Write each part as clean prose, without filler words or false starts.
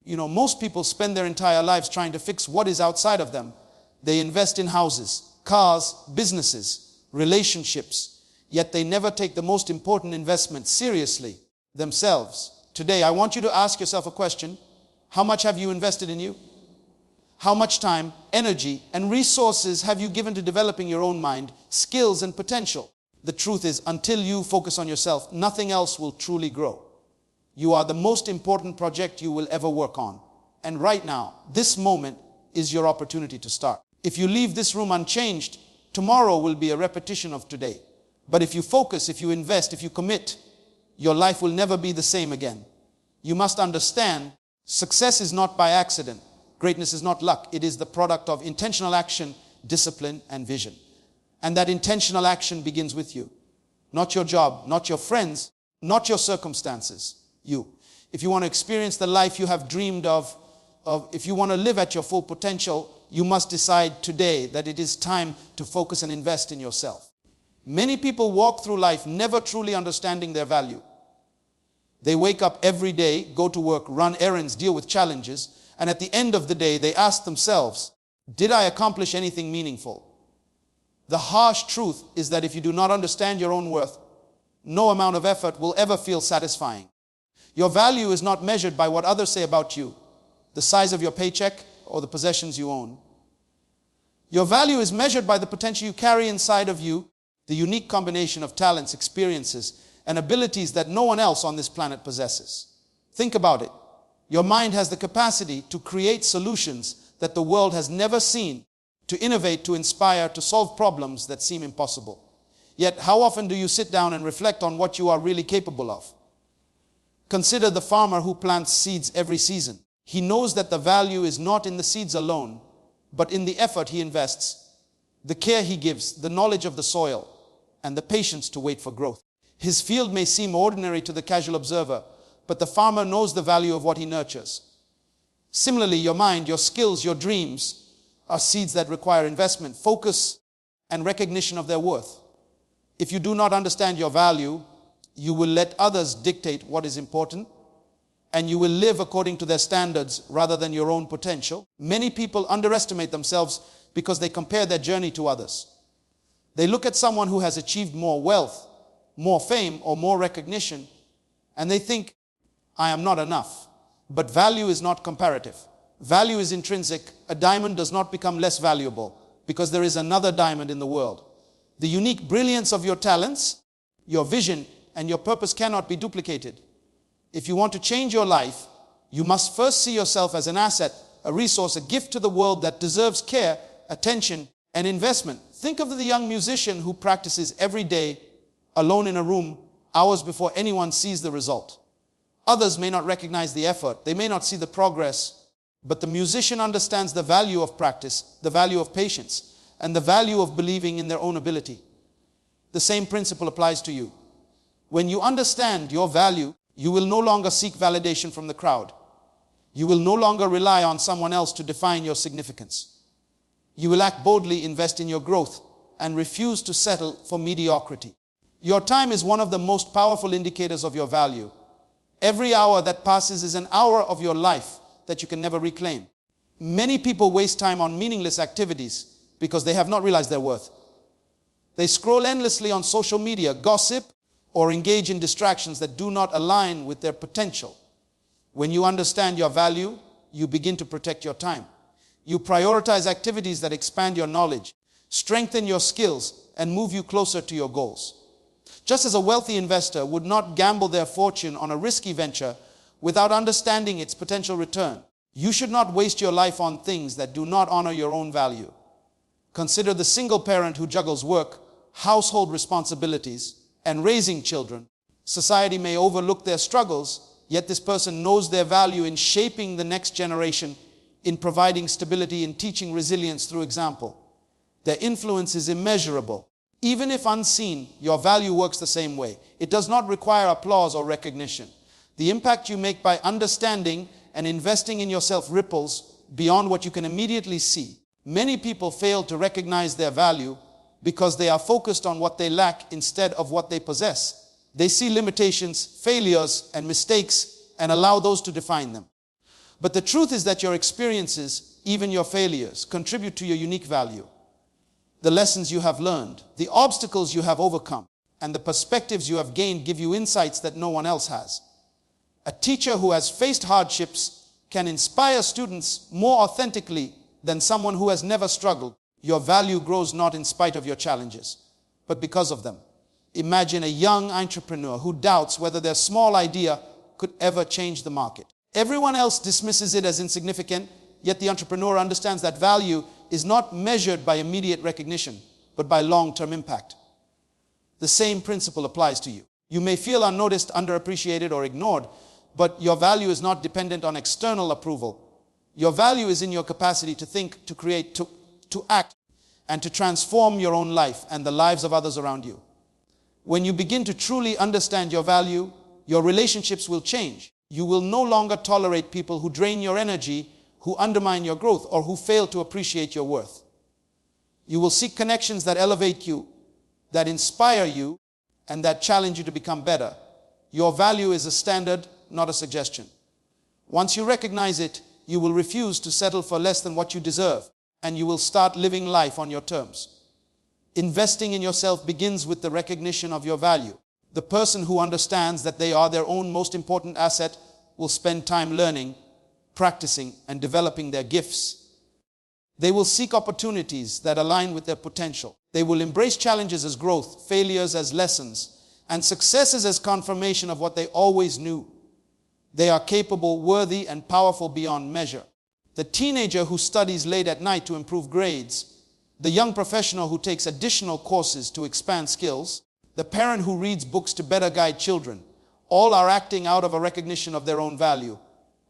Most people spend their entire lives trying to fix what is outside of them. They invest in houses, cars, businesses, relationships, yet they never take the most important investment seriously, themselves. Today, I want you to ask yourself a question. How much have you invested in you? How much time, energy, and resources have you given to developing your own mind, skills, and potential? The truth is, until you focus on yourself, nothing else will truly grow. You are the most important project you will ever work on. And right now, this moment is your opportunity to start. If you leave this room unchanged, tomorrow will be a repetition of today. But if you focus, if you invest, if you commit, your life will never be the same again. You must understand, success is not by accident. Greatness is not luck. It is the product of intentional action, discipline, and vision. And that intentional action begins with you. Not your job, not your friends, not your circumstances. You. If you want to experience the life you have dreamed of, if you want to live at your full potential, you must decide today that it is time to focus and invest in yourself. Many people walk through life never truly understanding their value. They wake up every day, go to work, run errands, deal with challenges, and at the end of the day, they ask themselves, did I accomplish anything meaningful? The harsh truth is that if you do not understand your own worth, no amount of effort will ever feel satisfying. Your value is not measured by what others say about you, the size of your paycheck, or the possessions you own. Your value is measured by the potential you carry inside of you, the unique combination of talents, experiences, and abilities that no one else on this planet possesses. Think about it. Your mind has the capacity to create solutions that the world has never seen, to innovate, to inspire, to solve problems that seem impossible. Yet, how often do you sit down and reflect on what you are really capable of? Consider the farmer who plants seeds every season. He knows that the value is not in the seeds alone, but in the effort he invests, the care he gives, the knowledge of the soil, and the patience to wait for growth. His field may seem ordinary to the casual observer, but the farmer knows the value of what he nurtures. Similarly, your mind, your skills, your dreams are seeds that require investment, focus, and recognition of their worth. If you do not understand your value, you will let others dictate what is important, and you will live according to their standards rather than your own potential. Many people underestimate themselves because they compare their journey to others. They look at someone who has achieved more wealth, more fame, or more recognition, and they think, I am not enough. But value is not comparative. Value is intrinsic. A diamond does not become less valuable because there is another diamond in the world. The unique brilliance of your talents, your vision, and your purpose cannot be duplicated. If you want to change your life, you must first see yourself as an asset, a resource, a gift to the world that deserves care, attention, and investment. Think of the young musician who practices every day alone in a room hours before anyone sees the result. Others may not recognize the effort, they may not see the progress, but the musician understands the value of practice, the value of patience, and the value of believing in their own ability. The same principle applies to you. When you understand your value, you will no longer seek validation from the crowd. You will no longer rely on someone else to define your significance. You will act boldly, invest in your growth, and refuse to settle for mediocrity. Your time is one of the most powerful indicators of your value. Every hour that passes is an hour of your life that you can never reclaim. Many people waste time on meaningless activities because they have not realized their worth. They scroll endlessly on social media, gossip, or engage in distractions that do not align with their potential. When you understand your value, you begin to protect your time. You prioritize activities that expand your knowledge, strengthen your skills, and move you closer to your goals. Just as a wealthy investor would not gamble their fortune on a risky venture without understanding its potential return, you should not waste your life on things that do not honor your own value. Consider the single parent who juggles work, household responsibilities, and raising children. Society may overlook their struggles, yet this person knows their value in shaping the next generation, in providing stability, in teaching resilience through example. Their influence is immeasurable. Even if unseen, your value works the same way. It does not require applause or recognition. The impact you make by understanding and investing in yourself ripples beyond what you can immediately see. Many people fail to recognize their value because they are focused on what they lack instead of what they possess. They see limitations, failures, and mistakes and allow those to define them. But the truth is that your experiences, even your failures, contribute to your unique value. The lessons you have learned, the obstacles you have overcome, and the perspectives you have gained give you insights that no one else has. A teacher who has faced hardships can inspire students more authentically than someone who has never struggled. Your value grows not in spite of your challenges, but because of them. Imagine a young entrepreneur who doubts whether their small idea could ever change the market. Everyone else dismisses it as insignificant, yet the entrepreneur understands that value is not measured by immediate recognition, but by long-term impact. The same principle applies to you. You may feel unnoticed, underappreciated, or ignored, but your value is not dependent on external approval. Your value is in your capacity to think, to create, to act, and to transform your own life and the lives of others around you. When you begin to truly understand your value, your relationships will change. You will no longer tolerate people who drain your energy, who undermine your growth, or who fail to appreciate your worth. You will seek connections that elevate you, that inspire you, and that challenge you to become better. Your value is a standard, not a suggestion. Once you recognize it, you will refuse to settle for less than what you deserve, and you will start living life on your terms. Investing in yourself begins with the recognition of your value. The person who understands that they are their own most important asset will spend time learning, practicing, and developing their gifts. They will seek opportunities that align with their potential. They will embrace challenges as growth, failures as lessons, and successes as confirmation of what they always knew. They are capable, worthy, and powerful beyond measure. The teenager who studies late at night to improve grades, the young professional who takes additional courses to expand skills, the parent who reads books to better guide children, all are acting out of a recognition of their own value.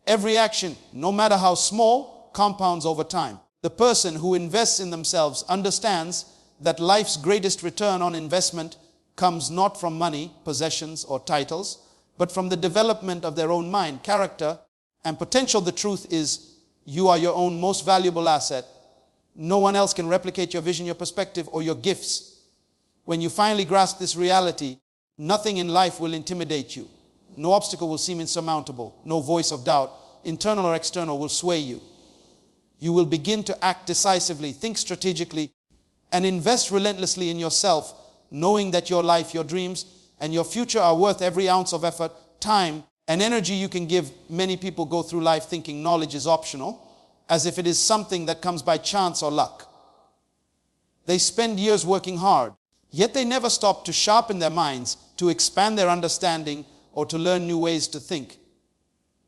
Every action, no matter how small, compounds over time. The person who invests in themselves understands that life's greatest return on investment comes not from money, possessions, or titles, but from the development of their own mind, character, and potential. The truth is, you are your own most valuable asset. No one else can replicate your vision, your perspective, or your gifts. When you finally grasp this reality, nothing in life will intimidate you. No obstacle will seem insurmountable. No voice of doubt, internal or external, will sway you. You will begin to act decisively, think strategically, and invest relentlessly in yourself, knowing that your life, your dreams, and your future are worth every ounce of effort, time, and energy you can give. Many people go through life thinking knowledge is optional, as if it is something that comes by chance or luck. They spend years working hard, yet they never stop to sharpen their minds, to expand their understanding, or to learn new ways to think.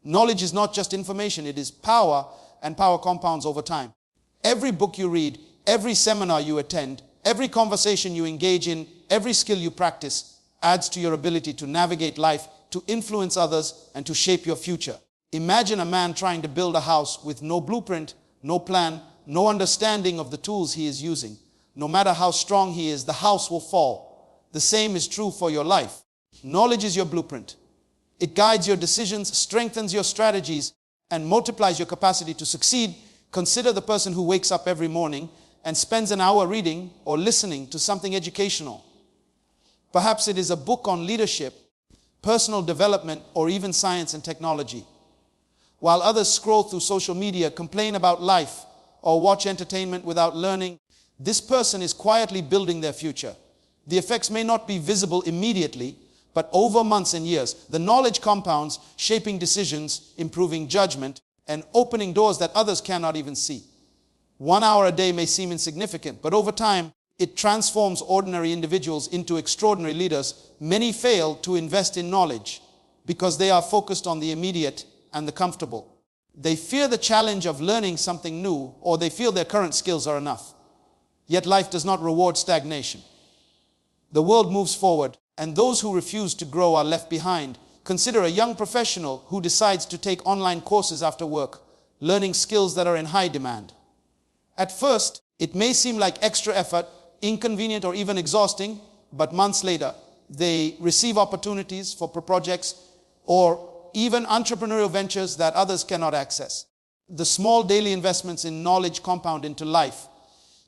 Knowledge is not just information, it is power, and power compounds over time. Every book you read, every seminar you attend, every conversation you engage in, every skill you practice adds to your ability to navigate life, to influence others, and to shape your future. Imagine a man trying to build a house with no blueprint, no plan, no understanding of the tools he is using. No matter how strong he is, the house will fall. The same is true for your life. Knowledge is your blueprint. It guides your decisions, strengthens your strategies, and multiplies your capacity to succeed. Consider the person who wakes up every morning and spends an hour reading or listening to something educational. Perhaps it is a book on leadership, personal development, or even science and technology. While others scroll through social media, complain about life, or watch entertainment without learning, this person is quietly building their future. The effects may not be visible immediately, but over months and years, the knowledge compounds, shaping decisions, improving judgment, and opening doors that others cannot even see. 1 hour a day may seem insignificant, but over time, it transforms ordinary individuals into extraordinary leaders. Many fail to invest in knowledge because they are focused on the immediate and the comfortable. They fear the challenge of learning something new, or they feel their current skills are enough. Yet life does not reward stagnation. The world moves forward, and those who refuse to grow are left behind. Consider a young professional who decides to take online courses after work, learning skills that are in high demand. At first, it may seem like extra effort, inconvenient, or even exhausting, but months later, they receive opportunities for projects or even entrepreneurial ventures that others cannot access. The small daily investments in knowledge compound into life.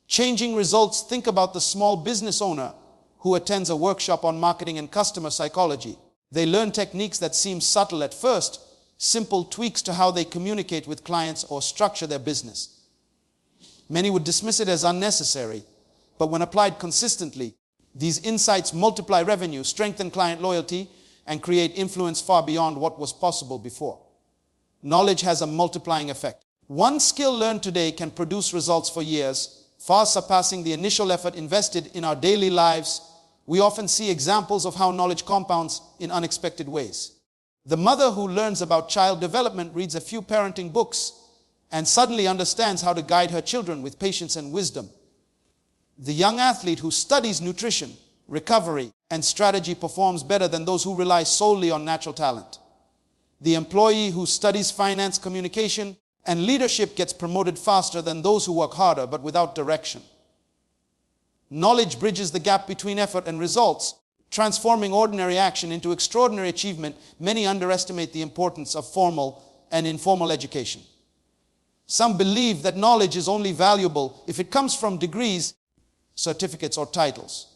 Changing results. Think about the small business owner who attends a workshop on marketing and customer psychology. They learn techniques that seem subtle at first, simple tweaks to how they communicate with clients or structure their business. Many would dismiss it as unnecessary, but when applied consistently, these insights multiply revenue, strengthen client loyalty, and create influence far beyond what was possible before. Knowledge has a multiplying effect. One skill learned today can produce results for years, far surpassing the initial effort invested in our daily lives. We often see examples of how knowledge compounds in unexpected ways. The mother who learns about child development reads a few parenting books and suddenly understands how to guide her children with patience and wisdom. The young athlete who studies nutrition, recovery, and strategy performs better than those who rely solely on natural talent. The employee who studies finance, communication, and leadership gets promoted faster than those who work harder but without direction. Knowledge bridges the gap between effort and results, transforming ordinary action into extraordinary achievement. Many underestimate the importance of formal and informal education. Some believe that knowledge is only valuable if it comes from degrees, certificates, or titles.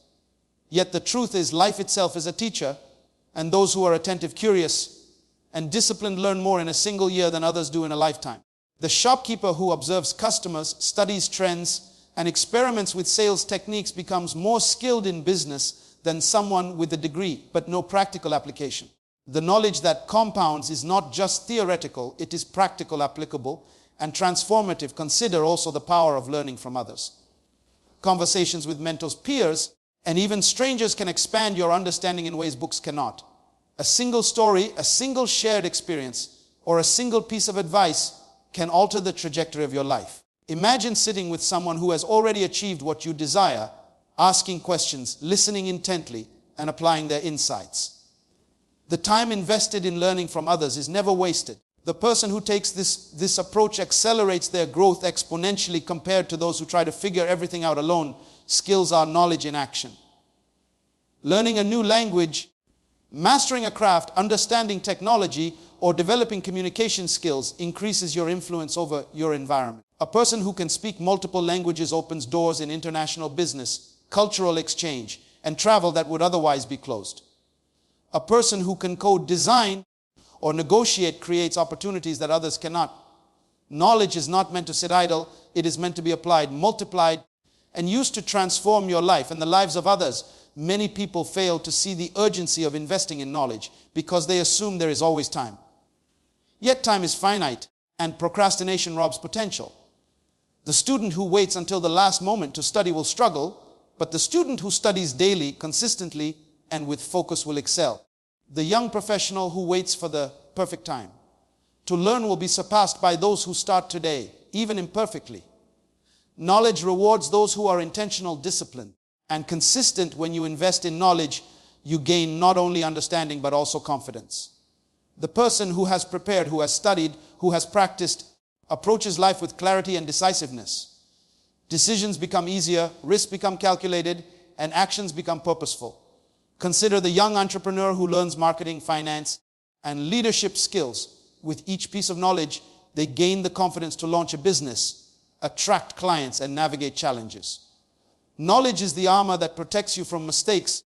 Yet the truth is, life itself is a teacher, and those who are attentive, curious, and disciplined learn more in a single year than others do in a lifetime. The shopkeeper who observes customers, studies trends, and experiments with sales techniques becomes more skilled in business than someone with a degree but no practical application. The knowledge that compounds is not just theoretical, it is practical, applicable, and transformative. Consider also the power of learning from others. Conversations with mentors, peers, and even strangers can expand your understanding in ways books cannot. A single story, a single shared experience, or a single piece of advice can alter the trajectory of your life. Imagine sitting with someone who has already achieved what you desire, asking questions, listening intently, and applying their insights. The time invested in learning from others is never wasted. The person who takes this approach accelerates their growth exponentially compared to those who try to figure everything out alone. Skills are knowledge in action. Learning a new language, mastering a craft, understanding technology, or developing communication skills increases your influence over your environment. A person who can speak multiple languages opens doors in international business, cultural exchange, and travel that would otherwise be closed. A person who can code, design, or negotiate creates opportunities that others cannot. Knowledge is not meant to sit idle. It is meant to be applied, multiplied, and used to transform your life and the lives of others. Many people fail to see the urgency of investing in knowledge because they assume there is always time. Yet time is finite, and procrastination robs potential. The student who waits until the last moment to study will struggle, but the student who studies daily, consistently, and with focus will excel. The young professional who waits for the perfect time to learn will be surpassed by those who start today, even imperfectly. Knowledge rewards those who are intentional, disciplined, and consistent. When you invest in knowledge, you gain not only understanding but also confidence. The person who has prepared, who has studied, who has practiced, approaches life with clarity and decisiveness. Decisions become easier, risks become calculated, and actions become purposeful. Consider the young entrepreneur who learns marketing, finance, and leadership skills. With each piece of knowledge, they gain the confidence to launch a business, attract clients, and navigate challenges. Knowledge is the armor that protects you from mistakes,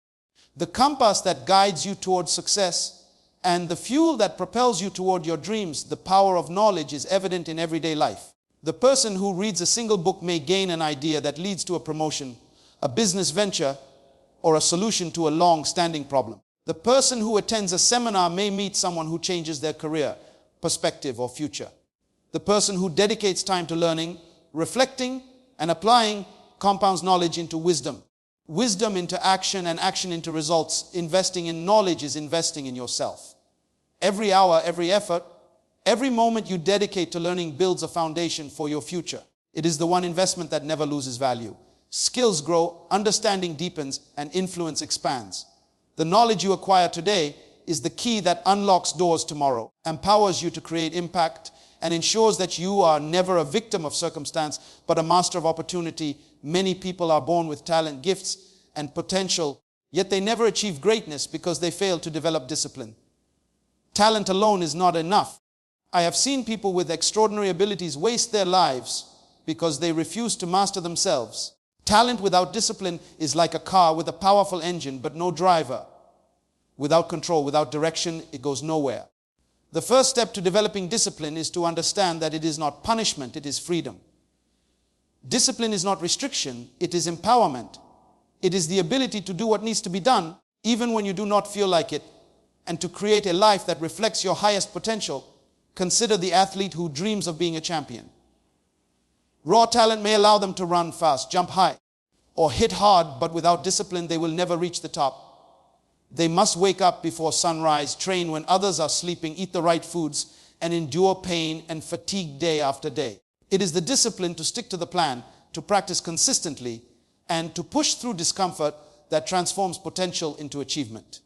the compass that guides you towards success, and the fuel that propels you toward your dreams. The power of knowledge is evident in everyday life. The person who reads a single book may gain an idea that leads to a promotion, a business venture, or a solution to a long-standing problem. The person who attends a seminar may meet someone who changes their career, perspective, or future. The person who dedicates time to learning, reflecting, and applying compounds knowledge into wisdom. Wisdom into action, and action into results. Investing in knowledge is investing in yourself. Every hour, every effort, every moment you dedicate to learning builds a foundation for your future. It is the one investment that never loses value. Skills grow, understanding deepens, and influence expands. The knowledge you acquire today is the key that unlocks doors tomorrow, empowers you to create impact, and ensures that you are never a victim of circumstance, but a master of opportunity. Many people are born with talent, gifts, and potential, yet they never achieve greatness because they fail to develop discipline. Talent alone is not enough. I have seen people with extraordinary abilities waste their lives because they refuse to master themselves. Talent without discipline is like a car with a powerful engine but no driver. Without control, without direction, it goes nowhere. The first step to developing discipline is to understand that it is not punishment, it is freedom. Discipline is not restriction, it is empowerment. It is the ability to do what needs to be done, even when you do not feel like it, and to create a life that reflects your highest potential. Consider the athlete who dreams of being a champion. Raw talent may allow them to run fast, jump high, or hit hard, but without discipline, they will never reach the top. They must wake up before sunrise, train when others are sleeping, eat the right foods, and endure pain and fatigue day after day. It is the discipline to stick to the plan, to practice consistently, and to push through discomfort that transforms potential into achievement.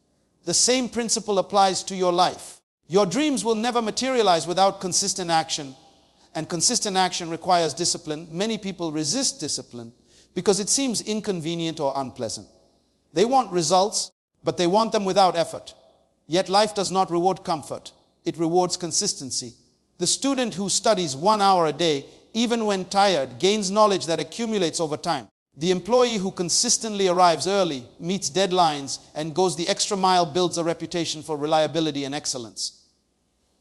The same principle applies to your life. Your dreams will never materialize without consistent action, and consistent action requires discipline. Many people resist discipline because it seems inconvenient or unpleasant. They want results, but they want them without effort. Yet life does not reward comfort. It rewards consistency. The student who studies 1 hour a day, even when tired, gains knowledge that accumulates over time. The employee who consistently arrives early, meets deadlines, and goes the extra mile builds a reputation for reliability and excellence.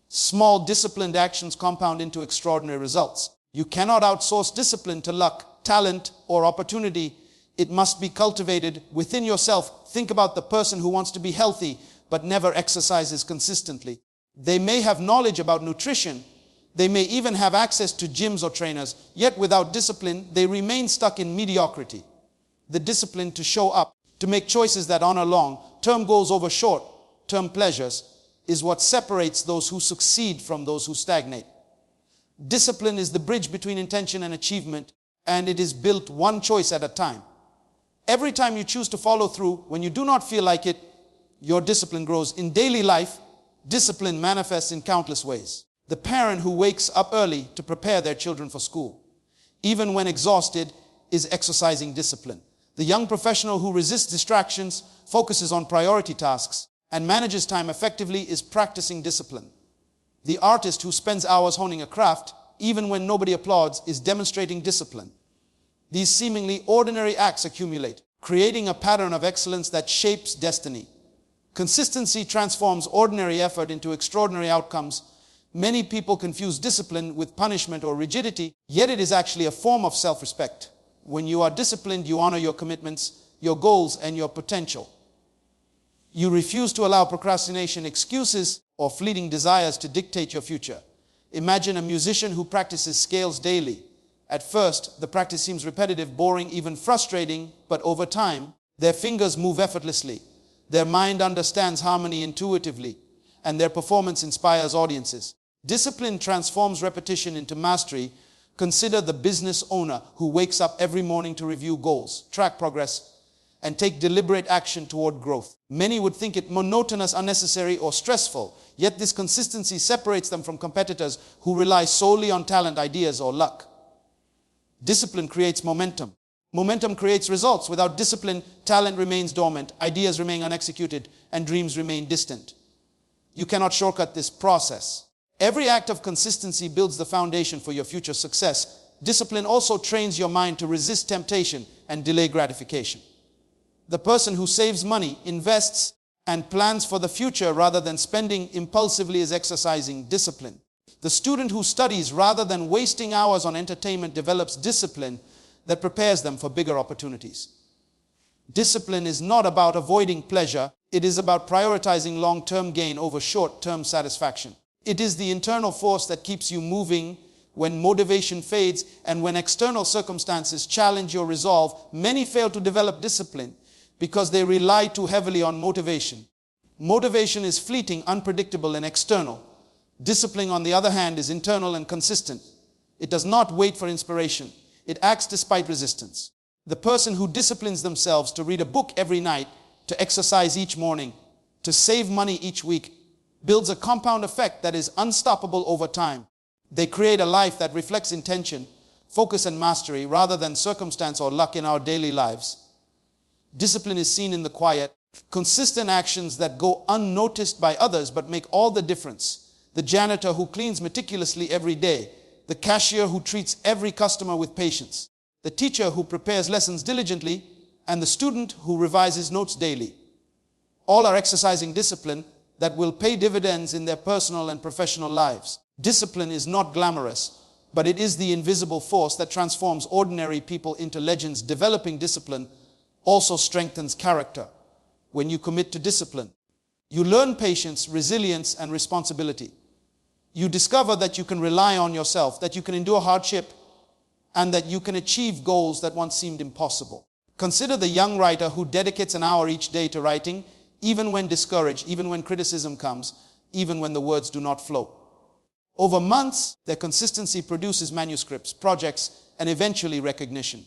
Small, disciplined actions compound into extraordinary results. You cannot outsource discipline to luck, talent, or opportunity. It must be cultivated within yourself. Think about the person who wants to be healthy but never exercises consistently. They may have knowledge about nutrition. They may even have access to gyms or trainers. Yet without discipline, they remain stuck in mediocrity. The discipline to show up, to make choices that honor long-term goals over short-term pleasures, is what separates those who succeed from those who stagnate. Discipline is the bridge between intention and achievement, and it is built one choice at a time. Every time you choose to follow through, when you do not feel like it, your discipline grows. In daily life, discipline manifests in countless ways. The parent who wakes up early to prepare their children for school, even when exhausted, is exercising discipline. The young professional who resists distractions, focuses on priority tasks, and manages time effectively is practicing discipline. The artist who spends hours honing a craft, even when nobody applauds, is demonstrating discipline. These seemingly ordinary acts accumulate, creating a pattern of excellence that shapes destiny. Consistency transforms ordinary effort into extraordinary outcomes. Many people confuse discipline with punishment or rigidity, yet it is actually a form of self-respect. When you are disciplined, you honor your commitments, your goals, and your potential. You refuse to allow procrastination, excuses, or fleeting desires to dictate your future. Imagine a musician who practices scales daily. At first, the practice seems repetitive, boring, even frustrating, but over time, their fingers move effortlessly. Their mind understands harmony intuitively, and their performance inspires audiences. Discipline transforms repetition into mastery. Consider the business owner who wakes up every morning to review goals, track progress, and take deliberate action toward growth. Many would think it monotonous, unnecessary, or stressful, yet this consistency separates them from competitors who rely solely on talent, ideas, or luck. Discipline creates momentum. Momentum creates results. Without discipline, talent remains dormant, ideas remain unexecuted, and dreams remain distant. You cannot shortcut this process. Every act of consistency builds the foundation for your future success. Discipline also trains your mind to resist temptation and delay gratification. The person who saves money, invests, and plans for the future rather than spending impulsively is exercising discipline. The student who studies rather than wasting hours on entertainment develops discipline that prepares them for bigger opportunities. Discipline is not about avoiding pleasure. It is about prioritizing long-term gain over short-term satisfaction. It is the internal force that keeps you moving when motivation fades and when external circumstances challenge your resolve. Many fail to develop discipline because they rely too heavily on motivation. Motivation is fleeting, unpredictable, and external. Discipline, on the other hand, is internal and consistent. It does not wait for inspiration. It acts despite resistance. The person who disciplines themselves to read a book every night, to exercise each morning, to save money each week, builds a compound effect that is unstoppable over time. They create a life that reflects intention, focus, and mastery rather than circumstance or luck in our daily lives. Discipline is seen in the quiet, consistent actions that go unnoticed by others but make all the difference. The janitor who cleans meticulously every day, the cashier who treats every customer with patience, the teacher who prepares lessons diligently, and the student who revises notes daily. All are exercising discipline that will pay dividends in their personal and professional lives. Discipline is not glamorous, but it is the invisible force that transforms ordinary people into legends. Developing discipline also strengthens character. When you commit to discipline, you learn patience, resilience, and responsibility. You discover that you can rely on yourself, that you can endure hardship, and that you can achieve goals that once seemed impossible. Consider the young writer who dedicates an hour each day to writing, even when discouraged, even when criticism comes, even when the words do not flow. Over months, their consistency produces manuscripts, projects, and eventually recognition.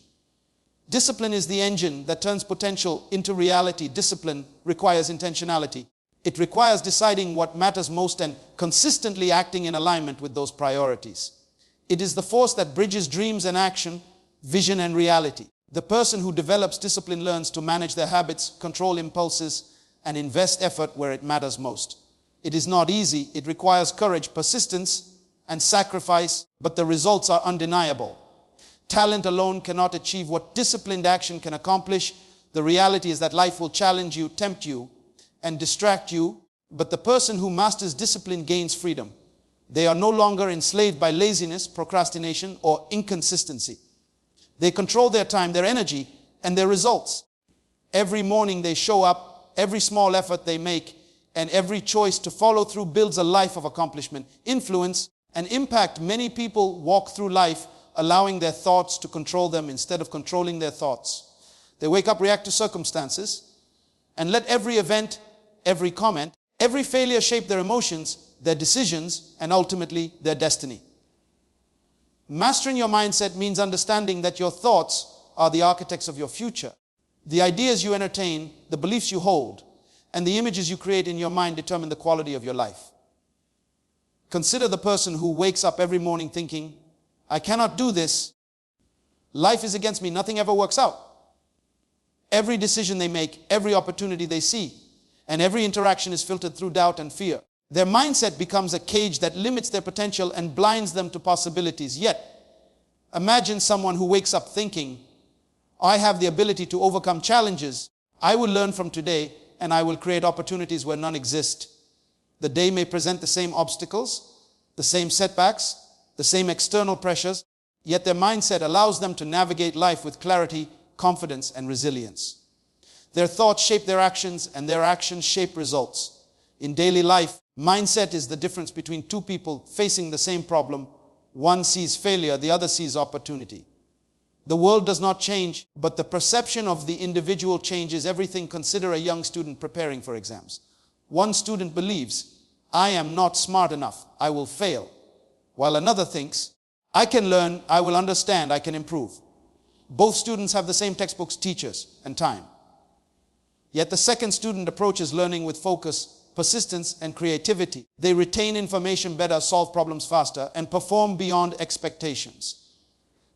Discipline is the engine that turns potential into reality. Discipline requires intentionality. It requires deciding what matters most and consistently acting in alignment with those priorities. It is the force that bridges dreams and action, vision and reality. The person who develops discipline learns to manage their habits, control impulses, and invest effort where it matters most. It is not easy. It requires courage, persistence, and sacrifice, but the results are undeniable. Talent alone cannot achieve what disciplined action can accomplish. The reality is that life will challenge you, tempt you, and distract you, but the person who masters discipline gains freedom. They are no longer enslaved by laziness, procrastination, or inconsistency. They control their time, their energy, and their results. Every morning they show up, every small effort they make, and every choice to follow through builds a life of accomplishment, influence, and impact. Many people walk through life allowing their thoughts to control them instead of controlling their thoughts. They wake up, react to circumstances, and let every event, every comment, every failure shape their emotions, their decisions, and ultimately their destiny. Mastering your mindset means understanding that your thoughts are the architects of your future. The ideas you entertain, the beliefs you hold, and the images you create in your mind determine the quality of your life. Consider the person who wakes up every morning thinking, I cannot do this. Life is against me. Nothing ever works out. Every decision they make, every opportunity they see, and every interaction is filtered through doubt and fear. Their mindset becomes a cage that limits their potential and blinds them to possibilities. Yet, imagine someone who wakes up thinking, I have the ability to overcome challenges. I will learn from today and I will create opportunities where none exist. The day may present the same obstacles, the same setbacks, the same external pressures, yet their mindset allows them to navigate life with clarity, confidence, and resilience. Their thoughts shape their actions, and their actions shape results. In daily life, mindset is the difference between two people facing the same problem. One sees failure, the other sees opportunity. The world does not change, but the perception of the individual changes everything. Consider a young student preparing for exams. One student believes, I am not smart enough, I will fail. While another thinks, I can learn, I will understand, I can improve. Both students have the same textbooks, teachers, and time. Yet the second student approaches learning with focus, persistence, and creativity. They retain information better, solve problems faster, and perform beyond expectations.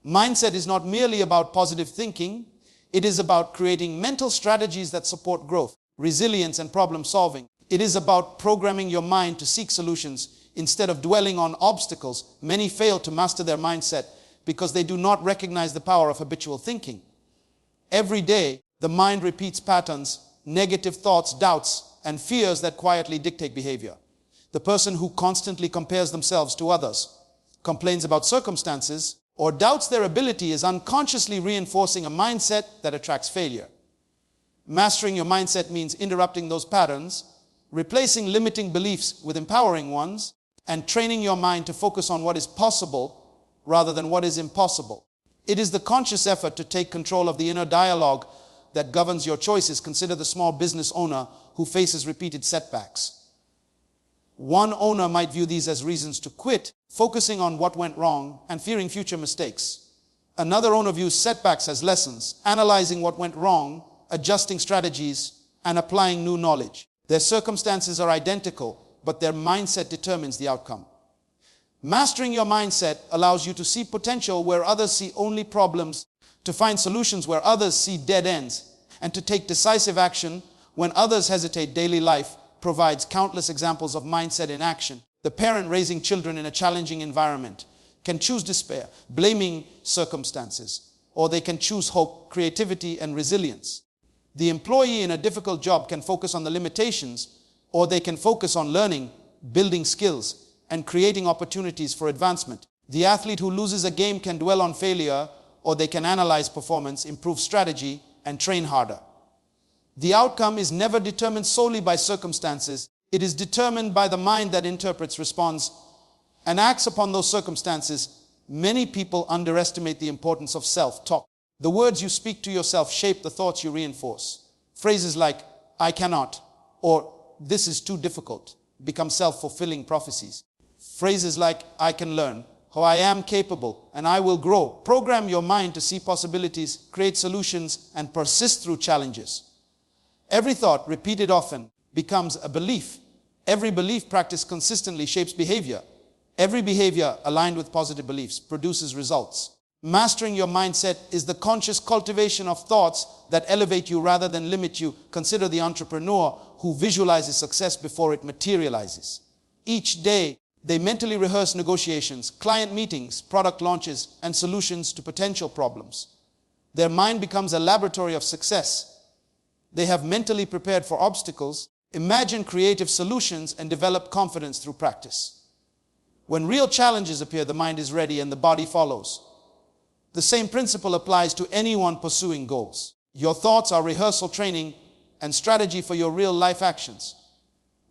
Mindset is not merely about positive thinking. It is about creating mental strategies that support growth, resilience, and problem solving. It is about programming your mind to seek solutions instead of dwelling on obstacles. Many fail to master their mindset because they do not recognize the power of habitual thinking. Every day, the mind repeats patterns, negative thoughts, doubts, and fears that quietly dictate behavior. The person who constantly compares themselves to others, complains about circumstances, or doubts their ability is unconsciously reinforcing a mindset that attracts failure. Mastering your mindset means interrupting those patterns, replacing limiting beliefs with empowering ones, and training your mind to focus on what is possible rather than what is impossible. It is the conscious effort to take control of the inner dialogue that governs your choices. Consider the small business owner who faces repeated setbacks. One owner might view these as reasons to quit, focusing on what went wrong and fearing future mistakes. Another owner views setbacks as lessons, analyzing what went wrong, adjusting strategies, and applying new knowledge. Their circumstances are identical, but their mindset determines the outcome. Mastering your mindset allows you to see potential where others see only problems, to find solutions where others see dead ends, and to take decisive action when others hesitate. Daily life provides countless examples of mindset in action. The parent raising children in a challenging environment can choose despair, blaming circumstances, or they can choose hope, creativity, and resilience. The employee in a difficult job can focus on the limitations, or they can focus on learning, building skills, and creating opportunities for advancement. The athlete who loses a game can dwell on failure, or they can analyze performance, improve strategy, and train harder. The outcome is never determined solely by circumstances. It is determined by the mind that interprets, responds, and acts upon those circumstances. Many people underestimate the importance of self-talk. The words you speak to yourself shape the thoughts you reinforce. Phrases like, "I cannot," or "this is too difficult," become self-fulfilling prophecies. Phrases like, "I can learn," or "I am capable," and "I will grow," program your mind to see possibilities, create solutions, and persist through challenges. Every thought, repeated often, becomes a belief. Every belief practiced consistently shapes behavior. Every behavior aligned with positive beliefs produces results. Mastering your mindset is the conscious cultivation of thoughts that elevate you rather than limit you. Consider the entrepreneur who visualizes success before it materializes. Each day, they mentally rehearse negotiations, client meetings, product launches, and solutions to potential problems. Their mind becomes a laboratory of success. They have mentally prepared for obstacles, imagine creative solutions, and develop confidence through practice. When real challenges appear, the mind is ready and the body follows. The same principle applies to anyone pursuing goals. Your thoughts are rehearsal training and strategy for your real life actions.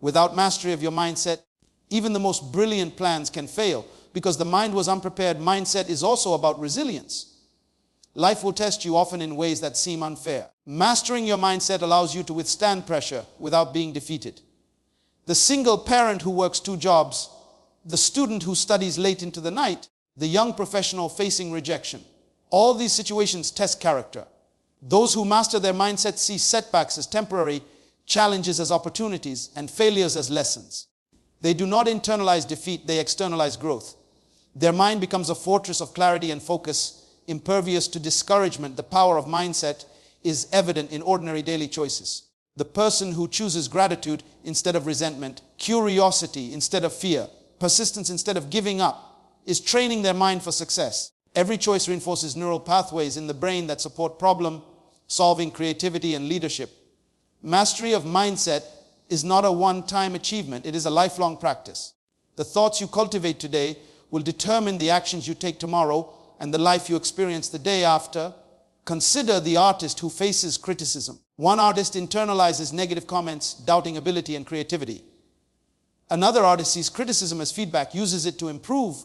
Without mastery of your mindset, even the most brilliant plans can fail because the mind was unprepared. Mindset is also about resilience. Life will test you, often in ways that seem unfair. Mastering your mindset allows you to withstand pressure without being defeated. The single parent who works 2 jobs, the student who studies late into the night, the young professional facing rejection. All these situations test character. Those who master their mindset see setbacks as temporary, challenges as opportunities, and failures as lessons. They do not internalize defeat, they externalize growth. Their mind becomes a fortress of clarity and focus, impervious to discouragement. The power of mindset is evident in ordinary daily choices. The person who chooses gratitude instead of resentment, curiosity instead of fear, persistence instead of giving up, is training their mind for success. Every choice reinforces neural pathways in the brain that support problem-solving, creativity, and leadership. Mastery of mindset is not a one-time achievement. It is a lifelong practice. The thoughts you cultivate today will determine the actions you take tomorrow and the life you experience the day after. Consider the artist who faces criticism. One artist internalizes negative comments, doubting ability and creativity. Another artist sees criticism as feedback, uses it to improve,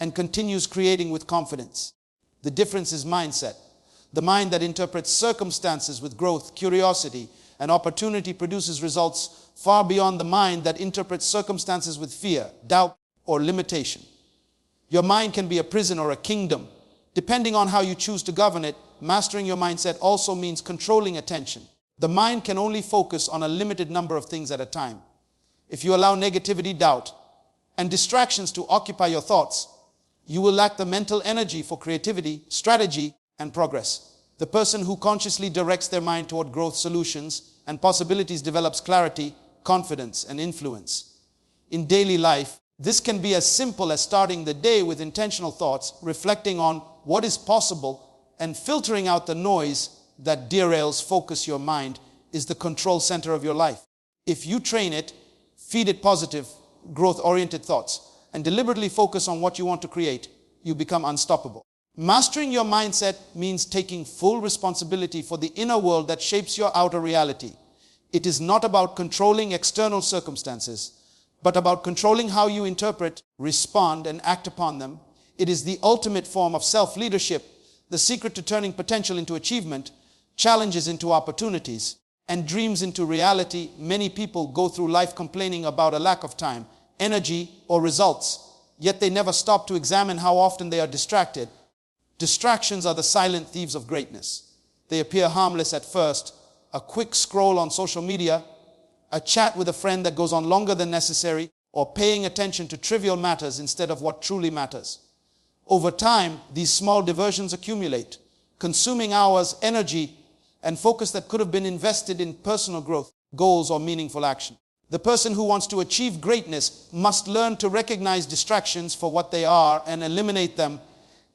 and continues creating with confidence. The difference is mindset. The mind that interprets circumstances with growth, curiosity, and opportunity produces results far beyond the mind that interprets circumstances with fear, doubt, or limitation. Your mind can be a prison or a kingdom, depending on how you choose to govern it. Mastering your mindset also means controlling attention. The mind can only focus on a limited number of things at a time. If you allow negativity, doubt, and distractions to occupy your thoughts, you will lack the mental energy for creativity, strategy, and progress. The person who consciously directs their mind toward growth, solutions, and possibilities develops clarity, confidence, and influence. In daily life, this can be as simple as starting the day with intentional thoughts, reflecting on what is possible, and filtering out the noise that derails focus. Your mind is the control center of your life. If you train it, feed it positive, growth-oriented thoughts, and deliberately focus on what you want to create, you become unstoppable. Mastering your mindset means taking full responsibility for the inner world that shapes your outer reality. It is not about controlling external circumstances, but about controlling how you interpret, respond, and act upon them. It is the ultimate form of self-leadership, the secret to turning potential into achievement, challenges into opportunities, and dreams into reality. Many people go through life complaining about a lack of time, energy, or results, yet they never stop to examine how often they are distracted. Distractions are the silent thieves of greatness. They appear harmless at first: a quick scroll on social media, a chat with a friend that goes on longer than necessary, or paying attention to trivial matters instead of what truly matters. Over time, these small diversions accumulate, consuming hours, energy, and focus that could have been invested in personal growth, goals, or meaningful action. The person who wants to achieve greatness must learn to recognize distractions for what they are and eliminate them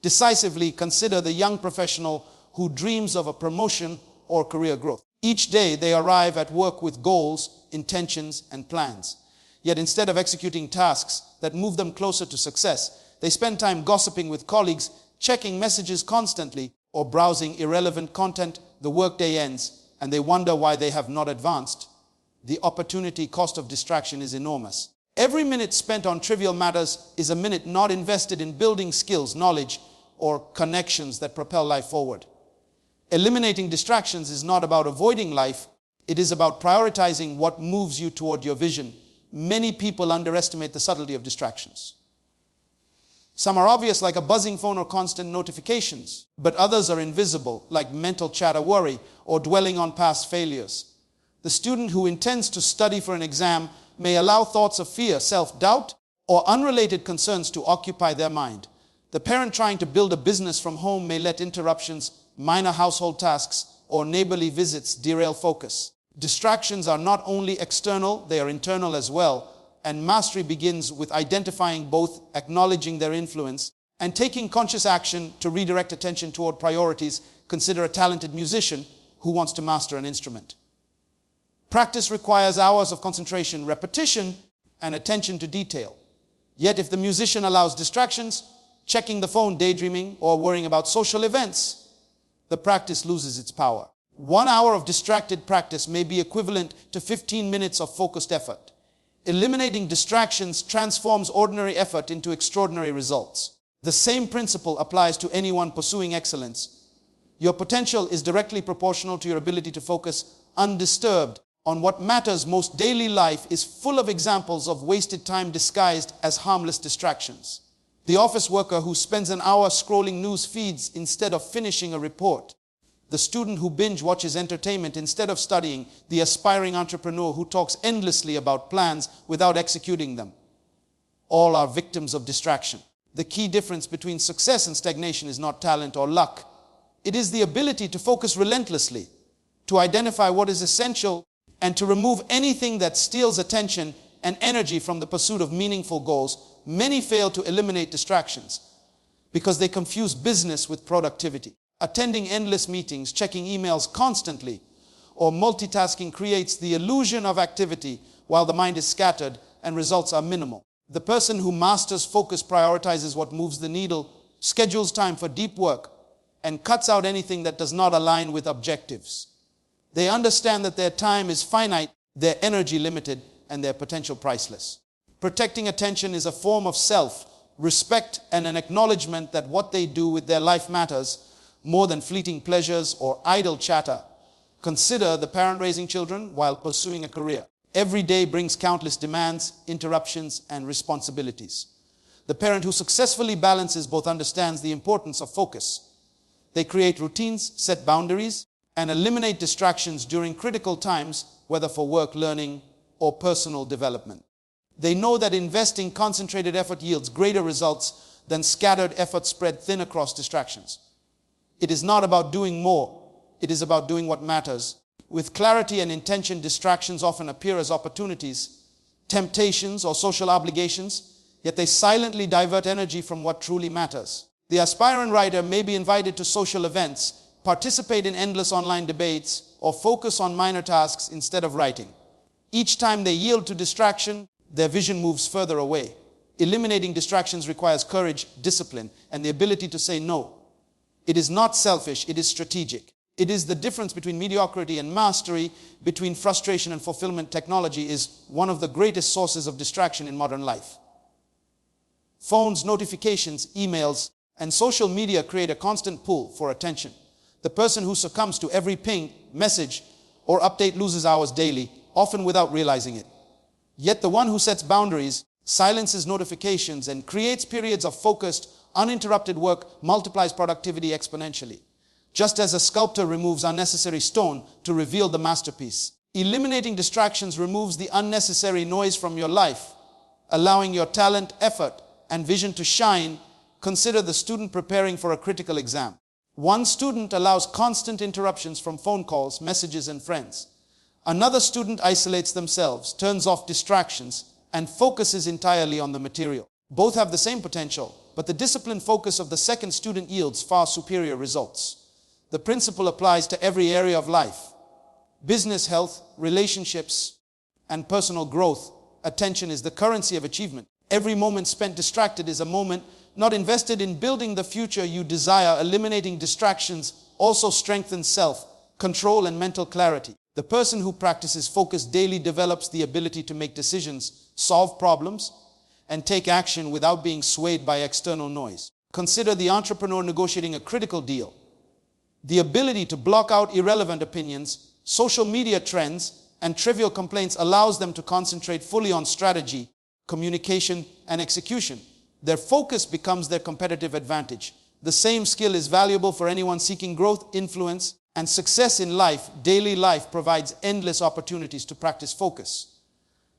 decisively. Consider the young professional who dreams of a promotion or career growth. Each day they arrive at work with goals, intentions, and plans. Yet instead of executing tasks that move them closer to success, they spend time gossiping with colleagues, checking messages constantly, or browsing irrelevant content. The workday ends, and they wonder why they have not advanced. The opportunity cost of distraction is enormous. Every minute spent on trivial matters is a minute not invested in building skills, knowledge, or connections that propel life forward. Eliminating distractions is not about avoiding life. It is about prioritizing what moves you toward your vision. Many people underestimate the subtlety of distractions. Some are obvious, like a buzzing phone or constant notifications, but others are invisible, like mental chatter, worry, or dwelling on past failures. The student who intends to study for an exam may allow thoughts of fear, self-doubt, or unrelated concerns to occupy their mind. The parent trying to build a business from home may let interruptions, minor household tasks, or neighborly visits derail focus. Distractions are not only external, they are internal as well, and mastery begins with identifying both, acknowledging their influence, and taking conscious action to redirect attention toward priorities. Consider a talented musician who wants to master an instrument. Practice requires hours of concentration, repetition, and attention to detail. Yet if the musician allows distractions, checking the phone, daydreaming, or worrying about social events, the practice loses its power. 1 hour of distracted practice may be equivalent to 15 minutes of focused effort. Eliminating distractions transforms ordinary effort into extraordinary results. The same principle applies to anyone pursuing excellence. Your potential is directly proportional to your ability to focus undisturbed on what matters most. Daily life is full of examples of wasted time disguised as harmless distractions. The office worker who spends an hour scrolling news feeds instead of finishing a report. The student who binge watches entertainment instead of studying. The aspiring entrepreneur who talks endlessly about plans without executing them. All are victims of distraction. The key difference between success and stagnation is not talent or luck. It is the ability to focus relentlessly, to identify what is essential, and to remove anything that steals attention and energy from the pursuit of meaningful goals. Many fail to eliminate distractions because they confuse business with productivity. Attending endless meetings, checking emails constantly, or multitasking creates the illusion of activity while the mind is scattered and results are minimal. The person who masters focus prioritizes what moves the needle, schedules time for deep work, and cuts out anything that does not align with objectives. They understand that their time is finite, their energy limited, and their potential priceless. Protecting attention is a form of self-respect and an acknowledgement that what they do with their life matters more than fleeting pleasures or idle chatter. Consider the parent raising children while pursuing a career. Every day brings countless demands, interruptions, and responsibilities. The parent who successfully balances both understands the importance of focus. They create routines, set boundaries, and eliminate distractions during critical times, whether for work, learning, or personal development. They know that investing concentrated effort yields greater results than scattered effort spread thin across distractions. It is not about doing more. It is about doing what matters. With clarity and intention, distractions often appear as opportunities, temptations, or social obligations, yet they silently divert energy from what truly matters. The aspirant writer may be invited to social events, participate in endless online debates, or focus on minor tasks instead of writing. Each time they yield to distraction, their vision moves further away. Eliminating distractions requires courage, discipline, and the ability to say no. It is not selfish, it is strategic. It is the difference between mediocrity and mastery, between frustration and fulfillment. Technology is one of the greatest sources of distraction in modern life. Phones, notifications, emails, and social media create a constant pull for attention. The person who succumbs to every ping, message, or update loses hours daily, often without realizing it. Yet the one who sets boundaries, silences notifications, and creates periods of focused, uninterrupted work multiplies productivity exponentially. Just as a sculptor removes unnecessary stone to reveal the masterpiece, eliminating distractions removes the unnecessary noise from your life, allowing your talent, effort, and vision to shine. Consider the student preparing for a critical exam. One student allows constant interruptions from phone calls, messages, and friends. Another student isolates themselves, turns off distractions, and focuses entirely on the material. Both have the same potential, but the disciplined focus of the second student yields far superior results. The principle applies to every area of life. business health, relationships, and personal growth. Attention is the currency of achievement. Every moment spent distracted is a moment not invested in building the future you desire. Eliminating distractions also strengthens self-control and mental clarity. The person who practices focus daily develops the ability to make decisions, solve problems, and take action without being swayed by external noise. Consider the entrepreneur negotiating a critical deal. The ability to block out irrelevant opinions, social media trends, and trivial complaints allows them to concentrate fully on strategy, communication, and execution. Their focus becomes their competitive advantage. The same skill is valuable for anyone seeking growth, influence, and success in life. Daily life provides endless opportunities to practice focus.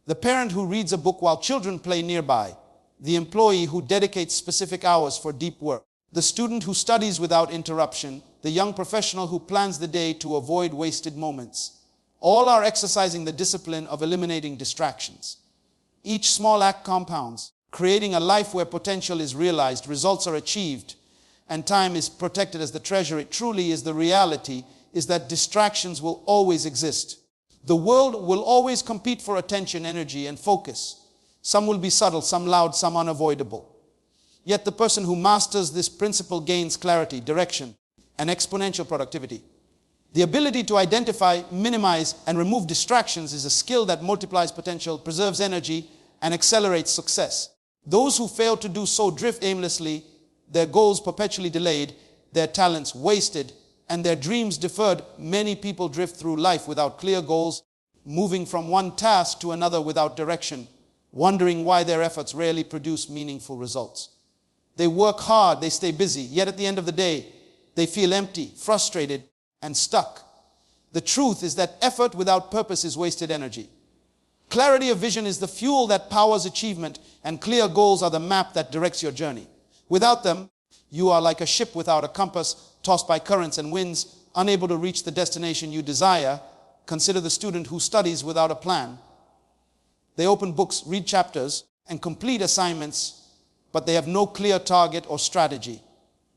The parent who reads a book while children play nearby. The employee who dedicates specific hours for deep work. The student who studies without interruption. The young professional who plans the day to avoid wasted moments. All are exercising the discipline of eliminating distractions. Each small act compounds, creating a life where potential is realized, results are achieved, and time is protected as the treasure. It truly is. The reality is that distractions will always exist. The world will always compete for attention, energy, and focus. Some will be subtle, some loud, some unavoidable. Yet the person who masters this principle gains clarity, direction, and exponential productivity. The ability to identify, minimize, and remove distractions is a skill that multiplies potential, preserves energy, and accelerates success. Those who fail to do so drift aimlessly, their goals perpetually delayed, their talents wasted, and their dreams deferred. Many people drift through life without clear goals, moving from one task to another without direction, wondering why their efforts rarely produce meaningful results. They work hard, they stay busy, yet at the end of the day, they feel empty, frustrated, and stuck. The truth is that effort without purpose is wasted energy. Clarity of vision is the fuel that powers achievement, and clear goals are the map that directs your journey. Without them, you are like a ship without a compass, tossed by currents and winds, unable to reach the destination you desire. Consider the student who studies without a plan. They open books, read chapters, and complete assignments, but they have no clear target or strategy.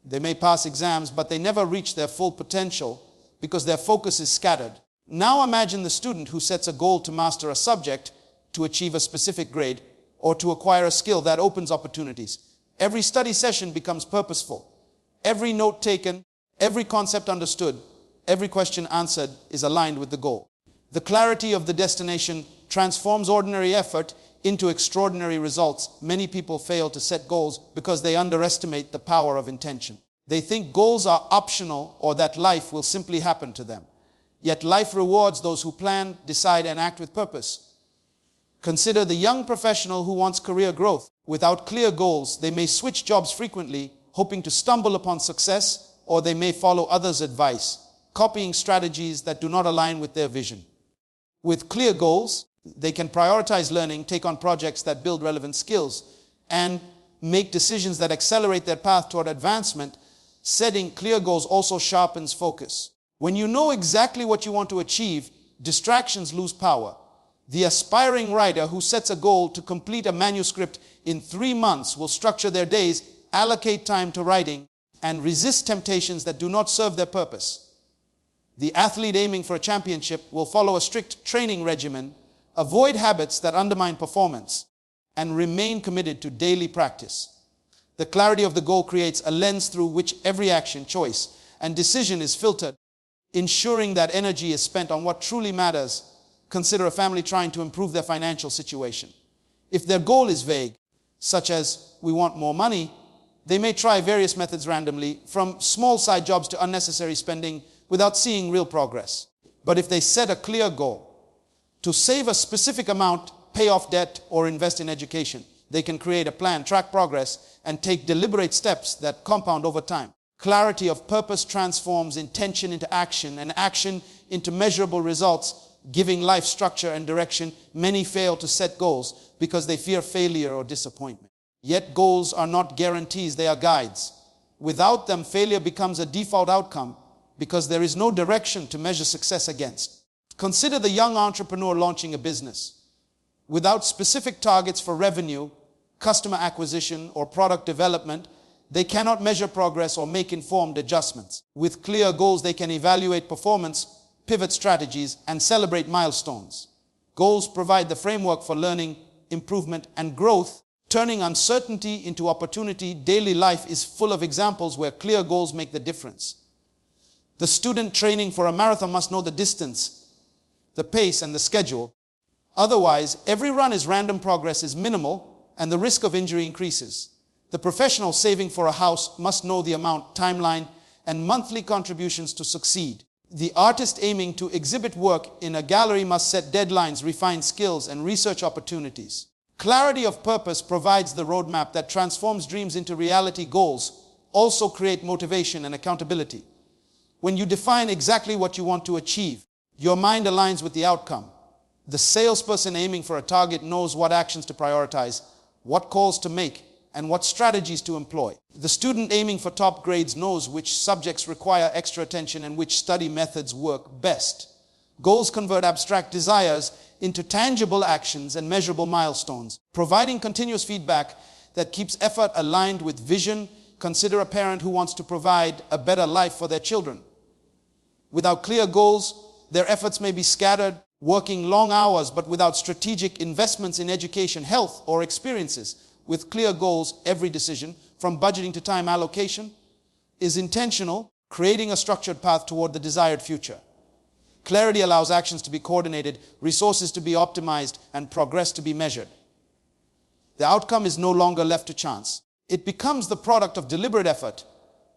They may pass exams, but they never reach their full potential because their focus is scattered. Now imagine the student who sets a goal to master a subject, to achieve a specific grade, or to acquire a skill that opens opportunities. Every study session becomes purposeful. Every note taken, every concept understood, every question answered is aligned with the goal. The clarity of the destination transforms ordinary effort into extraordinary results. Many people fail to set goals because they underestimate the power of intention. They think goals are optional or that life will simply happen to them. Yet life rewards those who plan, decide, and act with purpose. Consider the young professional who wants career growth. Without clear goals, they may switch jobs frequently, hoping to stumble upon success, or they may follow others' advice, copying strategies that do not align with their vision. With clear goals, they can prioritize learning, take on projects that build relevant skills, and make decisions that accelerate their path toward advancement. Setting clear goals also sharpens focus. When you know exactly what you want to achieve, distractions lose power. The aspiring writer who sets a goal to complete a manuscript in 3 months will structure their days, allocate time to writing, and resist temptations that do not serve their purpose. The athlete aiming for a championship will follow a strict training regimen, avoid habits that undermine performance, and remain committed to daily practice. The clarity of the goal creates a lens through which every action, choice, and decision is filtered, ensuring that energy is spent on what truly matters. Consider a family trying to improve their financial situation. If their goal is vague, such as we want more money, they may try various methods randomly, from small side jobs to unnecessary spending, without seeing real progress. But if they set a clear goal, to save a specific amount, pay off debt, or invest in education, they can create a plan, track progress, and take deliberate steps that compound over time. Clarity of purpose transforms intention into action, and action into measurable results, giving life structure and direction. Many fail to set goals because they fear failure or disappointment. Yet goals are not guarantees, they are guides. Without them, failure becomes a default outcome because there is no direction to measure success against. Consider the young entrepreneur launching a business. Without specific targets for revenue, customer acquisition, or product development, they cannot measure progress or make informed adjustments. With clear goals, they can evaluate performance, pivot strategies, and celebrate milestones. Goals provide the framework for learning, improvement, and growth, turning uncertainty into opportunity. Daily life is full of examples where clear goals make the difference. The student training for a marathon must know the distance, the pace, and the schedule. Otherwise, every run is random, progress is minimal, and the risk of injury increases. The professional saving for a house must know the amount, timeline, and monthly contributions to succeed. The artist aiming to exhibit work in a gallery must set deadlines, refine skills, and research opportunities. Clarity of purpose provides the roadmap that transforms dreams into reality. Goals also create motivation and accountability. When you define exactly what you want to achieve, your mind aligns with the outcome. The salesperson aiming for a target knows what actions to prioritize, what calls to make, and what strategies to employ. The student aiming for top grades knows which subjects require extra attention and which study methods work best. Goals convert abstract desires into tangible actions and measurable milestones, providing continuous feedback that keeps effort aligned with vision. Consider a parent who wants to provide a better life for their children. Without clear goals, their efforts may be scattered, working long hours, but without strategic investments in education, health, or experiences. With clear goals, every decision, from budgeting to time allocation, is intentional, creating a structured path toward the desired future. Clarity allows actions to be coordinated, resources to be optimized, and progress to be measured. The outcome is no longer left to chance. It becomes the product of deliberate effort.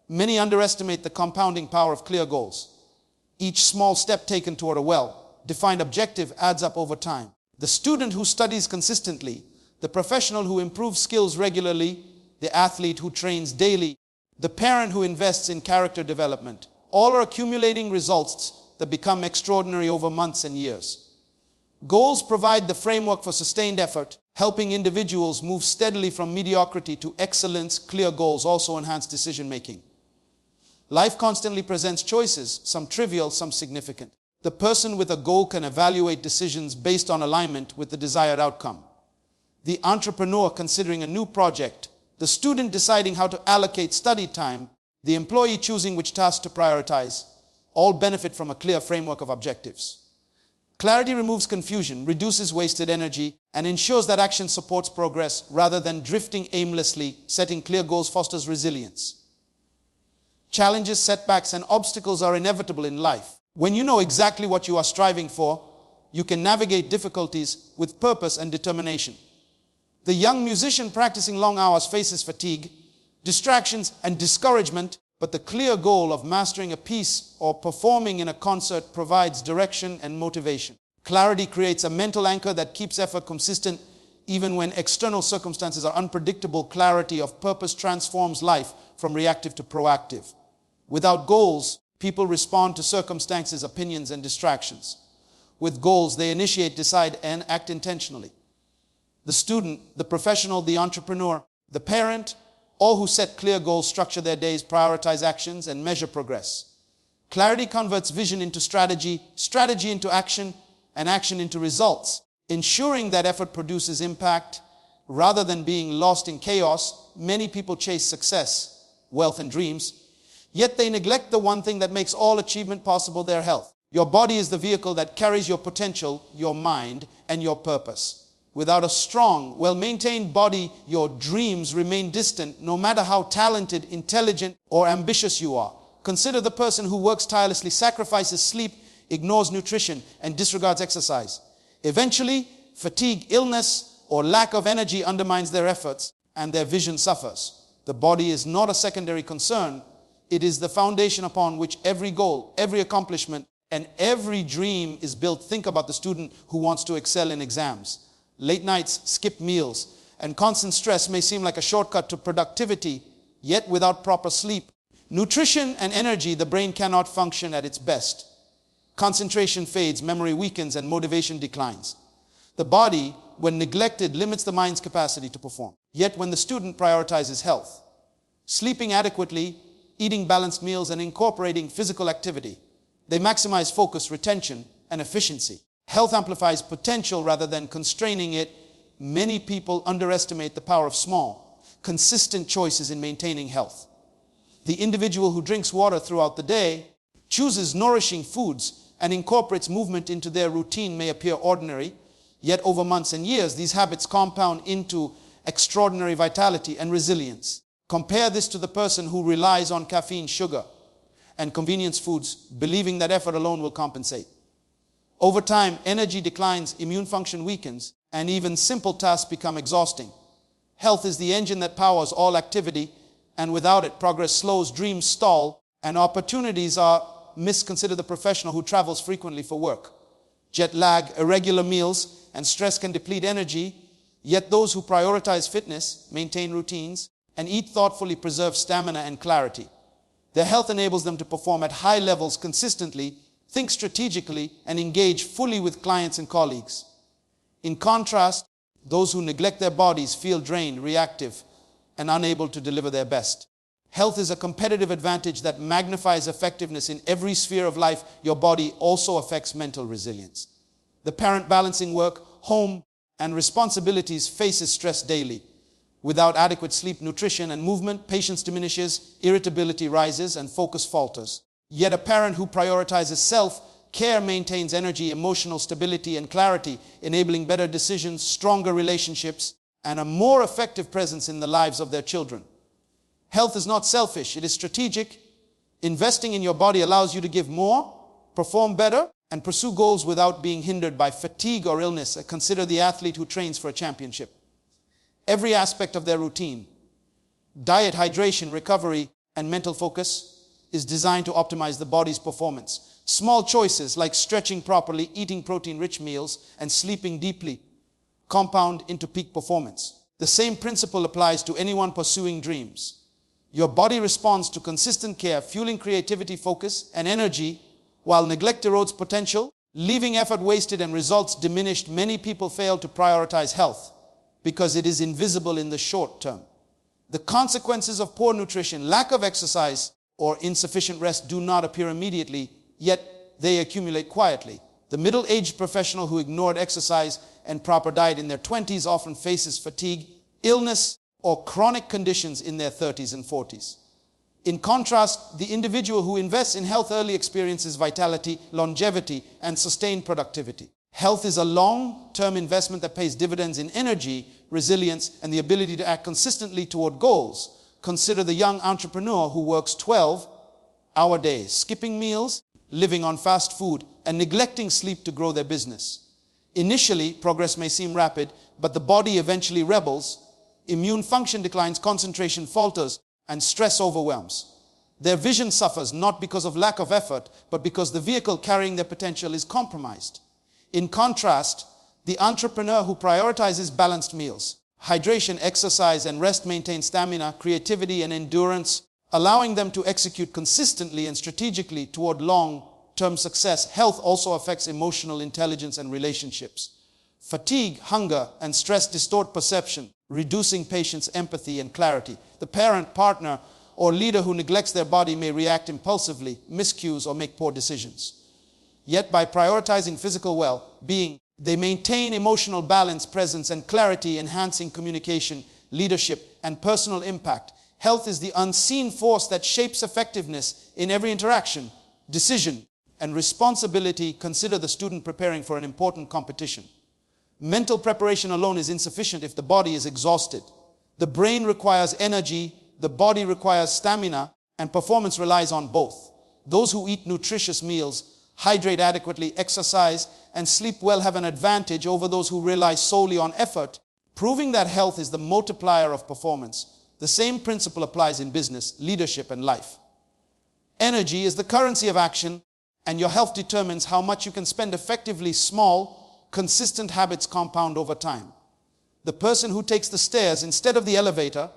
Many underestimate the compounding power of clear goals. Each small step taken toward a well-defined objective adds up over time. The student who studies consistently, the professional who improves skills regularly, the athlete who trains daily, the parent who invests in character development, all are accumulating results that become extraordinary over months and years. Goals provide the framework for sustained effort, helping individuals move steadily from mediocrity to excellence. Clear goals also enhance decision-making. Life constantly presents choices, some trivial, some significant. The person with a goal can evaluate decisions based on alignment with the desired outcome. The entrepreneur considering a new project, the student deciding how to allocate study time, the employee choosing which tasks to prioritize, all benefit from a clear framework of objectives. Clarity removes confusion, reduces wasted energy, and ensures that action supports progress rather than drifting aimlessly. Setting clear goals fosters resilience. Challenges, setbacks, and obstacles are inevitable in life. When you know exactly what you are striving for, you can navigate difficulties with purpose and determination. The young musician practicing long hours faces fatigue, distractions, and discouragement, but the clear goal of mastering a piece or performing in a concert provides direction and motivation. Clarity creates a mental anchor that keeps effort consistent even when external circumstances are unpredictable. Clarity of purpose transforms life from reactive to proactive. Without goals, people respond to circumstances, opinions, and distractions. With goals, they initiate, decide, and act intentionally. The student, the professional, the entrepreneur, the parent, all who set clear goals structure their days, prioritize actions, and measure progress. Clarity converts vision into strategy, strategy into action, and action into results, ensuring that effort produces impact rather than being lost in chaos. Many people chase success, wealth, and dreams, yet they neglect the one thing that makes all achievement possible: their health. Your body is the vehicle that carries your potential, your mind, and your purpose. Without a strong, well-maintained body, your dreams remain distant, no matter how talented, intelligent, or ambitious you are. Consider the person who works tirelessly, sacrifices sleep, ignores nutrition, and disregards exercise. Eventually, fatigue, illness, or lack of energy undermines their efforts, and their vision suffers. The body is not a secondary concern. It is the foundation upon which every goal, every accomplishment, and every dream is built. Think about the student who wants to excel in exams. Late nights, skipped meals, and constant stress may seem like a shortcut to productivity, yet without proper sleep, nutrition, and energy, the brain cannot function at its best. Concentration fades, memory weakens, and motivation declines. The body, when neglected, limits the mind's capacity to perform. Yet when the student prioritizes health, sleeping adequately, eating balanced meals, and incorporating physical activity, they maximize focus, retention, and efficiency. Health amplifies potential rather than constraining it. Many people underestimate the power of small, consistent choices in maintaining health. The individual who drinks water throughout the day, chooses nourishing foods, and incorporates movement into their routine may appear ordinary, yet over months and years, these habits compound into extraordinary vitality and resilience. Compare this to the person who relies on caffeine, sugar, and convenience foods, believing that effort alone will compensate. Over time, energy declines, immune function weakens, and even simple tasks become exhausting. Health is the engine that powers all activity, and without it, progress slows, dreams stall, and opportunities are missed. Consider the professional who travels frequently for work. Jet lag, irregular meals, and stress can deplete energy, yet those who prioritize fitness, maintain routines, and eat thoughtfully preserve stamina and clarity. Their health enables them to perform at high levels consistently, think strategically, and engage fully with clients and colleagues. In contrast, those who neglect their bodies feel drained, reactive, and unable to deliver their best. Health is a competitive advantage that magnifies effectiveness in every sphere of life. Your body also affects mental resilience. The parent balancing work, home, and responsibilities faces stress daily. Without adequate sleep, nutrition, and movement, patience diminishes, irritability rises, and focus falters. Yet a parent who prioritizes self-care maintains energy, emotional stability, and clarity, enabling better decisions, stronger relationships, and a more effective presence in the lives of their children. Health is not selfish, it is strategic. Investing in your body allows you to give more, perform better, and pursue goals without being hindered by fatigue or illness. Consider the athlete who trains for a championship. Every aspect of their routine, diet, hydration, recovery, and mental focus is designed to optimize the body's performance. Small choices like stretching properly, eating protein-rich meals, and sleeping deeply compound into peak performance. The same principle applies to anyone pursuing dreams. Your body responds to consistent care, fueling creativity, focus, and energy, while neglect erodes potential, leaving effort wasted and results diminished. Many people fail to prioritize health because it is invisible in the short term. The consequences of poor nutrition, lack of exercise, or insufficient rest do not appear immediately, yet they accumulate quietly. The middle-aged professional who ignored exercise and proper diet in their 20s often faces fatigue, illness, or chronic conditions in their 30s and 40s. In contrast, the individual who invests in health early experiences vitality, longevity, and sustained productivity. Health is a long-term investment that pays dividends in energy, resilience, and the ability to act consistently toward goals. Consider the young entrepreneur who works 12-hour days, skipping meals, living on fast food, and neglecting sleep to grow their business. Initially, progress may seem rapid, but the body eventually rebels. Immune function declines, concentration falters, and stress overwhelms. Their vision suffers not because of lack of effort, but because the vehicle carrying their potential is compromised. In contrast, the entrepreneur who prioritizes balanced meals, hydration, exercise, and rest maintains stamina, creativity, and endurance, allowing them to execute consistently and strategically toward long-term success. Health also affects emotional intelligence and relationships. Fatigue, hunger, and stress distort perception, reducing patience, empathy, and clarity. The parent, partner, or leader who neglects their body may react impulsively, miss cues, or make poor decisions. Yet by prioritizing physical well-being, they maintain emotional balance, presence, and clarity, enhancing communication, leadership, and personal impact. Health is the unseen force that shapes effectiveness in every interaction, decision, and responsibility. Consider the student preparing for an important competition. Mental preparation alone is insufficient if the body is exhausted. The brain requires energy, the body requires stamina, and performance relies on both. Those who eat nutritious meals, hydrate adequately, exercise, and sleep well have an advantage over those who rely solely on effort, proving that health is the multiplier of performance. The same principle applies in business, leadership, and life. Energy is the currency of action, and your health determines how much you can spend effectively. Small, consistent habits compound over time. The person who takes the stairs instead of the elevator,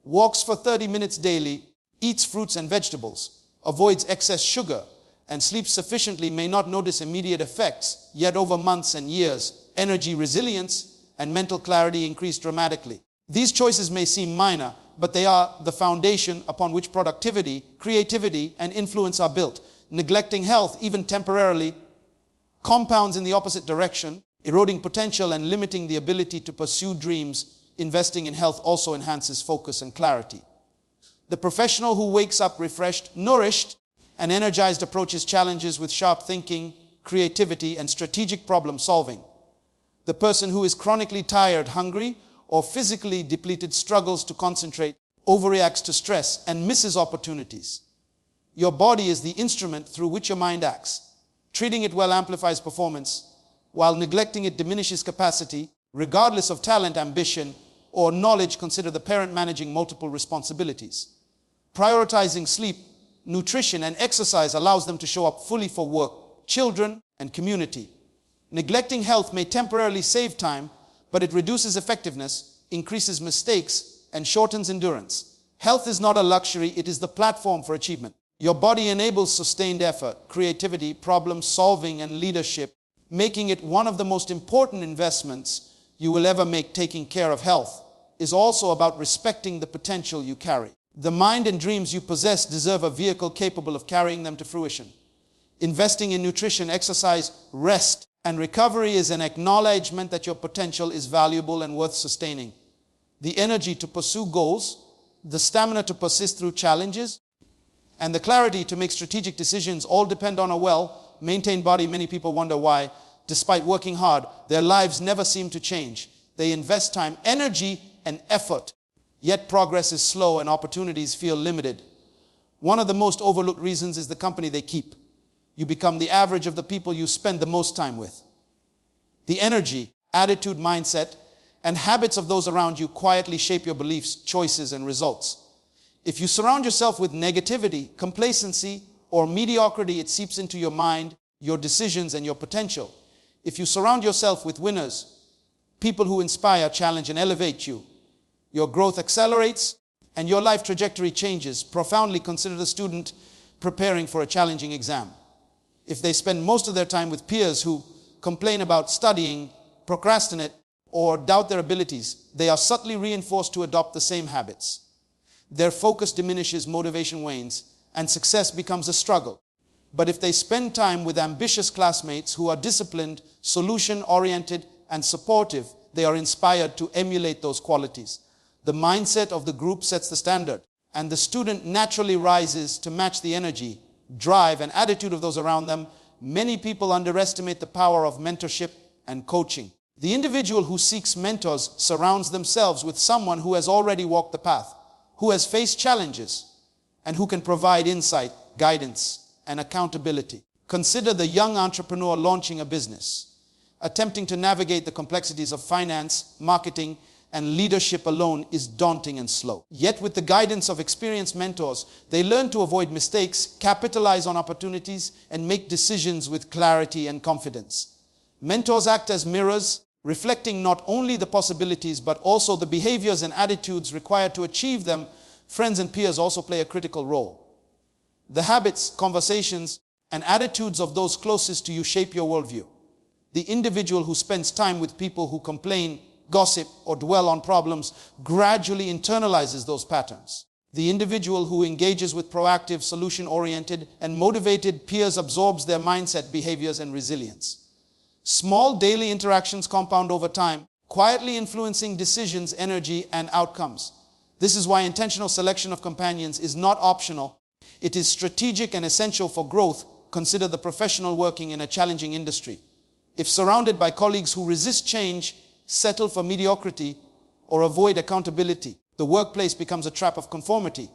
walks for 30 minutes daily, eats fruits and vegetables, avoids excess sugar, and sleeps sufficiently may not notice immediate effects, yet over months and years, energy, resilience, and mental clarity increase dramatically. These choices may seem minor, but they are the foundation upon which productivity, creativity, and influence are built. Neglecting health, even temporarily, compounds in the opposite direction, eroding potential and limiting the ability to pursue dreams. Investing in health also enhances focus and clarity. The professional who wakes up refreshed, nourished, and energized approaches challenges with sharp thinking, creativity, and strategic problem solving. The person who is chronically tired, hungry, or physically depleted struggles to concentrate, overreacts to stress, and misses opportunities. Your body is the instrument through which your mind acts. Treating it well amplifies performance, while neglecting it diminishes capacity. Regardless of talent, ambition, or knowledge, consider the parent managing multiple responsibilities. Prioritizing sleep, nutrition, and exercise allows them to show up fully for work, children, and community. Neglecting health may temporarily save time, but it reduces effectiveness, increases mistakes, and shortens endurance. Health is not a luxury, it is the platform for achievement. Your body enables sustained effort, creativity, problem solving, and leadership, making it one of the most important investments you will ever make. Taking care of health is also about respecting the potential you carry. The mind and dreams you possess deserve a vehicle capable of carrying them to fruition. Investing in nutrition, exercise, rest, and recovery is an acknowledgement that your potential is valuable and worth sustaining. The energy to pursue goals, the stamina to persist through challenges, and the clarity to make strategic decisions all depend on a well-maintained body. Many people wonder why, despite working hard, their lives never seem to change. They invest time, energy, and effort, yet progress is slow and opportunities feel limited. One of the most overlooked reasons is the company they keep. You become the average of the people you spend the most time with. The energy, attitude, mindset, and habits of those around you quietly shape your beliefs, choices, and results. If you surround yourself with negativity, complacency, or mediocrity, it seeps into your mind, your decisions, and your potential. If you surround yourself with winners, people who inspire, challenge, and elevate you, your growth accelerates and your life trajectory changes. Profoundly consider the student preparing for a challenging exam. If they spend most of their time with peers who complain about studying, procrastinate, or doubt their abilities, they are subtly reinforced to adopt the same habits. Their focus diminishes, motivation wanes, and success becomes a struggle. But if they spend time with ambitious classmates who are disciplined, solution-oriented, and supportive, they are inspired to emulate those qualities. The mindset of the group sets the standard, and the student naturally rises to match the energy, drive, and attitude of those around them. Many people underestimate the power of mentorship and coaching. The individual who seeks mentors surrounds themselves with someone who has already walked the path, who has faced challenges, and who can provide insight, guidance, and accountability. Consider the young entrepreneur launching a business. Attempting to navigate the complexities of finance, marketing, and leadership alone is daunting and slow. Yet with the guidance of experienced mentors, they learn to avoid mistakes, capitalize on opportunities, and make decisions with clarity and confidence. Mentors act as mirrors, reflecting not only the possibilities but also the behaviors and attitudes required to achieve them. Friends and peers also play a critical role. The habits, conversations, and attitudes of those closest to you shape your worldview. The individual who spends time with people who complain, gossip, or dwell on problems gradually internalizes those patterns. The individual who engages with proactive, solution-oriented, and motivated peers absorbs their mindset, behaviors, and resilience. Small daily interactions compound over time, quietly influencing decisions, energy, and outcomes. This is why intentional selection of companions is not optional. It is strategic and essential for growth. Consider the professional working in a challenging industry. If surrounded by colleagues who resist change, settle for mediocrity, or avoid accountability, the workplace becomes a trap of conformity.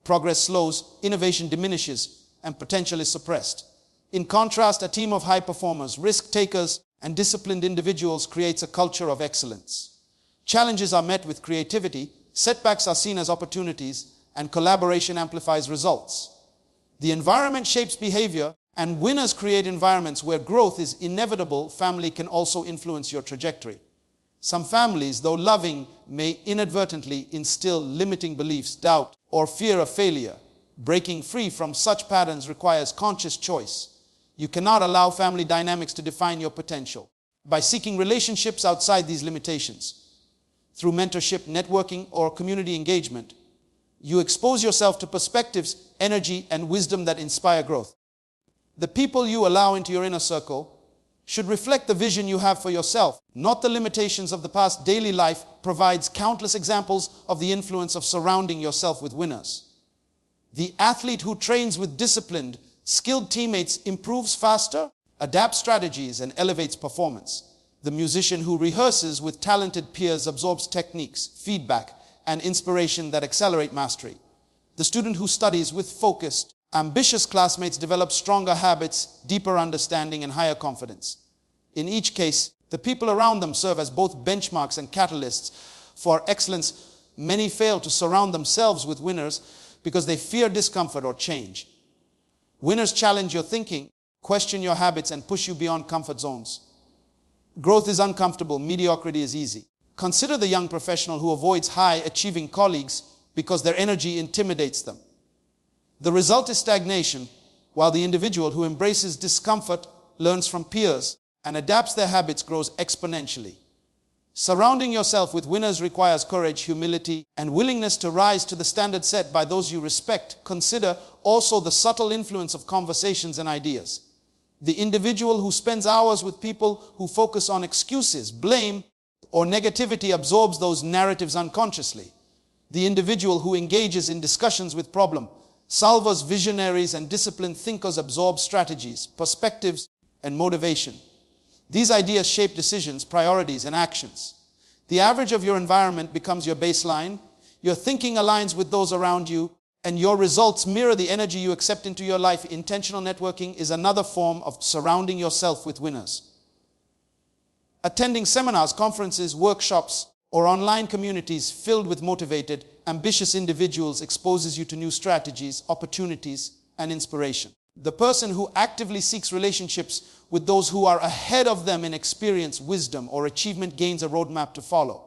Progress slows, innovation diminishes, and potential is suppressed. In contrast, a team of high performers, risk takers, and disciplined individuals creates a culture of excellence. Challenges are met with creativity, setbacks are seen as opportunities, and collaboration amplifies results. The environment shapes behavior, and winners create environments where growth is inevitable. Family can also influence your trajectory. Some families, though loving, may inadvertently instill limiting beliefs, doubt, or fear of failure. Breaking free from such patterns requires conscious choice. You cannot allow family dynamics to define your potential. By seeking relationships outside these limitations, through mentorship, networking, or community engagement, you expose yourself to perspectives, energy, and wisdom that inspire growth. The people you allow into your inner circle should reflect the vision you have for yourself, not the limitations of the past. Daily life provides countless examples of the influence of surrounding yourself with winners. The athlete who trains with disciplined, skilled teammates improves faster adapts strategies, and elevates performance. The musician who rehearses with talented peers absorbs techniques, feedback, and inspiration that accelerate mastery. The student who studies with focused, ambitious classmates develops stronger habits, deeper understanding, and higher confidence. In each case, the people around them serve as both benchmarks and catalysts for excellence. Many fail to surround themselves with winners because they fear discomfort or change. Winners challenge your thinking, question your habits, and push you beyond comfort zones. Growth is uncomfortable, mediocrity is easy. Consider the young professional who avoids high-achieving colleagues because their energy intimidates them. The result is stagnation, while the individual who embraces discomfort, learns from peers, and adapts their habits grows exponentially. Surrounding yourself with winners requires courage, humility, and willingness to rise to the standard set by those you respect. Consider also the subtle influence of conversations and ideas. The individual who spends hours with people who focus on excuses, blame, or negativity absorbs those narratives unconsciously. The individual who engages in discussions with problem solvers, visionaries, and disciplined thinkers absorb strategies, perspectives, and motivation. These ideas shape decisions, priorities, and actions. The average of your environment becomes your baseline. Your thinking aligns with those around you, and your results mirror the energy you accept into your life. Intentional networking is another form of surrounding yourself with winners. Attending seminars, conferences, workshops, or online communities filled with motivated, ambitious individuals exposes you to new strategies, opportunities, and inspiration. The person who actively seeks relationships with those who are ahead of them in experience, wisdom, or achievement gains a roadmap to follow.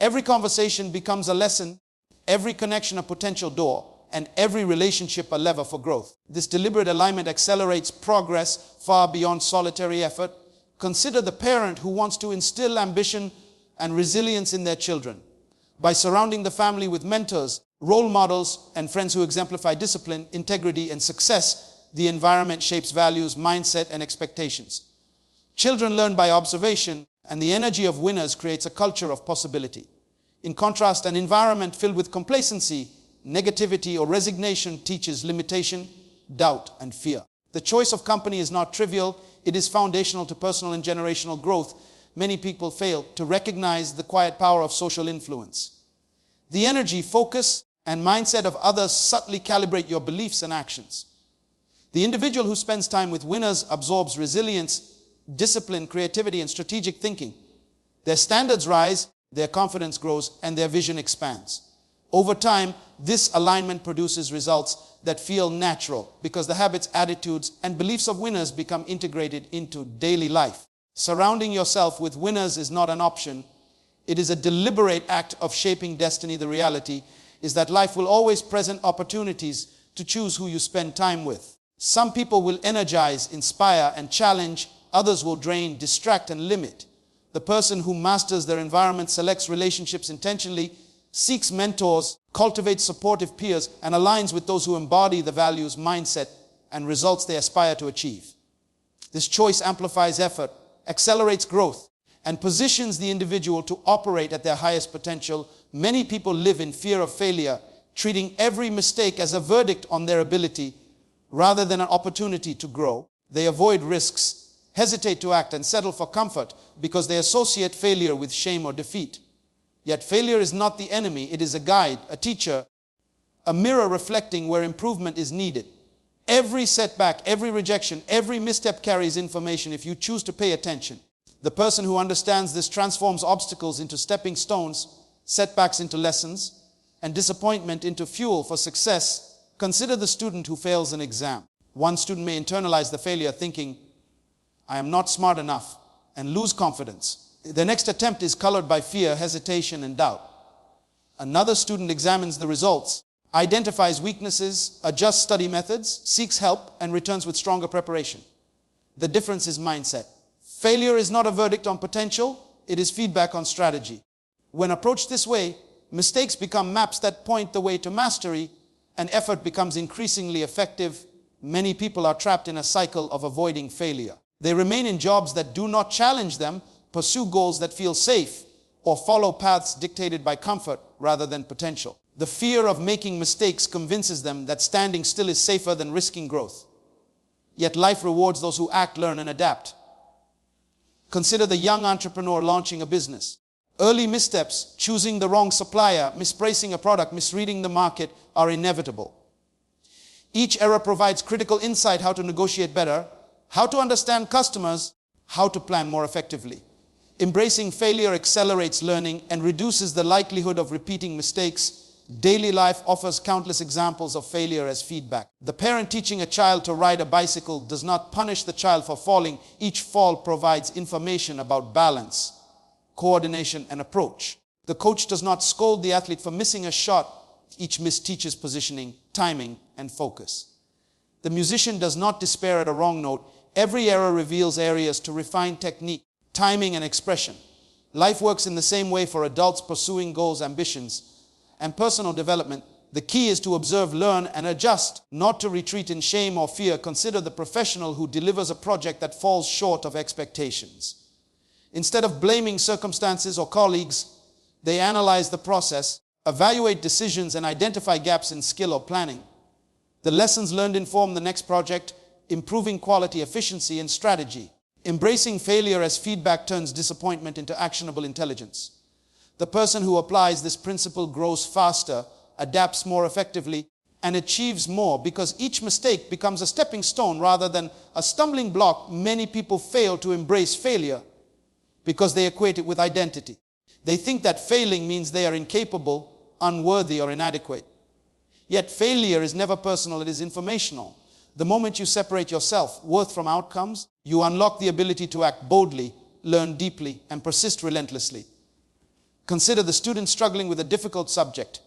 Every conversation becomes a lesson, every connection a potential door, and every relationship a lever for growth. This deliberate alignment accelerates progress far beyond solitary effort. Consider the parent who wants to instill ambition and resilience in their children. By surrounding the family with mentors, role models, and friends who exemplify discipline, integrity, and success, the environment shapes values, mindset, and expectations. Children learn by observation, and the energy of winners creates a culture of possibility. In contrast, an environment filled with complacency, negativity, or resignation teaches limitation, doubt, and fear. The choice of company is not trivial. It is foundational to personal and generational growth. Many people fail to recognize the quiet power of social influence. The energy, focus, and mindset of others subtly calibrate your beliefs and actions. The individual who spends time with winners absorbs resilience, discipline, creativity, and strategic thinking. Their standards rise, their confidence grows, and their vision expands. Over time, this alignment produces results that feel natural because the habits, attitudes, and beliefs of winners become integrated into daily life. Surrounding yourself with winners is not an option. It is a deliberate act of shaping destiny. The reality is that life will always present opportunities to choose who you spend time with. Some people will energize, inspire, and challenge. Others will drain, distract, and limit. The person who masters their environment selects relationships intentionally, seeks mentors, cultivates supportive peers, and aligns with those who embody the values, mindset, and results they aspire to achieve. This choice amplifies effort, accelerates growth, and positions the individual to operate at their highest potential. Many people live in fear of failure, treating every mistake as a verdict on their ability rather than an opportunity to grow. They avoid risks, hesitate to act, and settle for comfort because they associate failure with shame or defeat. Yet failure is not the enemy. It is a guide, a teacher, a mirror reflecting where improvement is needed. Every setback, every rejection, every misstep carries information if you choose to pay attention. The person who understands this transforms obstacles into stepping stones, setbacks into lessons, and disappointment into fuel for success. Consider the student who fails an exam. One student may internalize the failure thinking, "I am not smart enough," and lose confidence. The next attempt is colored by fear, hesitation, and doubt. Another student examines the results, identifies weaknesses, adjusts study methods, seeks help, and returns with stronger preparation. The difference is mindset. Failure is not a verdict on potential, it is feedback on strategy. When approached this way, mistakes become maps that point the way to mastery, and effort becomes increasingly effective. Many people are trapped in a cycle of avoiding failure. They remain in jobs that do not challenge them, pursue goals that feel safe, or follow paths dictated by comfort rather than potential. The fear of making mistakes convinces them that standing still is safer than risking growth. yet life rewards those who act, learn, and adapt. Consider the young entrepreneur launching a business. Early missteps, choosing the wrong supplier, mispricing a product, misreading the market, are inevitable. Each error provides critical insight: how to negotiate better, how to understand customers, how to plan more effectively. Embracing failure accelerates learning and reduces the likelihood of repeating mistakes. Daily life offers countless examples of failure as feedback. The parent teaching a child to ride a bicycle does not punish the child for falling. Each fall provides information about balance, coordination, and approach. The coach does not scold the athlete for missing a shot. Each miss teaches positioning, timing, and focus. The musician does not despair at a wrong note. Every error reveals areas to refine technique, timing, and expression. Life works in the same way for adults pursuing goals, ambitions, and personal development. The key is to observe, learn, and adjust, not to retreat in shame or fear. Consider the professional who delivers a project that falls short of expectations. Instead of blaming circumstances or colleagues, they analyze the process, evaluate decisions, and identify gaps in skill or planning. The lessons learned inform the next project, improving quality, efficiency, and strategy. Embracing failure as feedback turns disappointment into actionable intelligence. The person who applies this principle grows faster, adapts more effectively, and achieves more because each mistake becomes a stepping stone rather than a stumbling block. Many people fail to embrace failure because they equate it with identity. They think that failing means they are incapable, unworthy, or inadequate. Yet failure is never personal, it is informational. The moment you separate your self-worth from outcomes, you unlock the ability to act boldly, learn deeply, and persist relentlessly. Consider the student struggling with a difficult subject.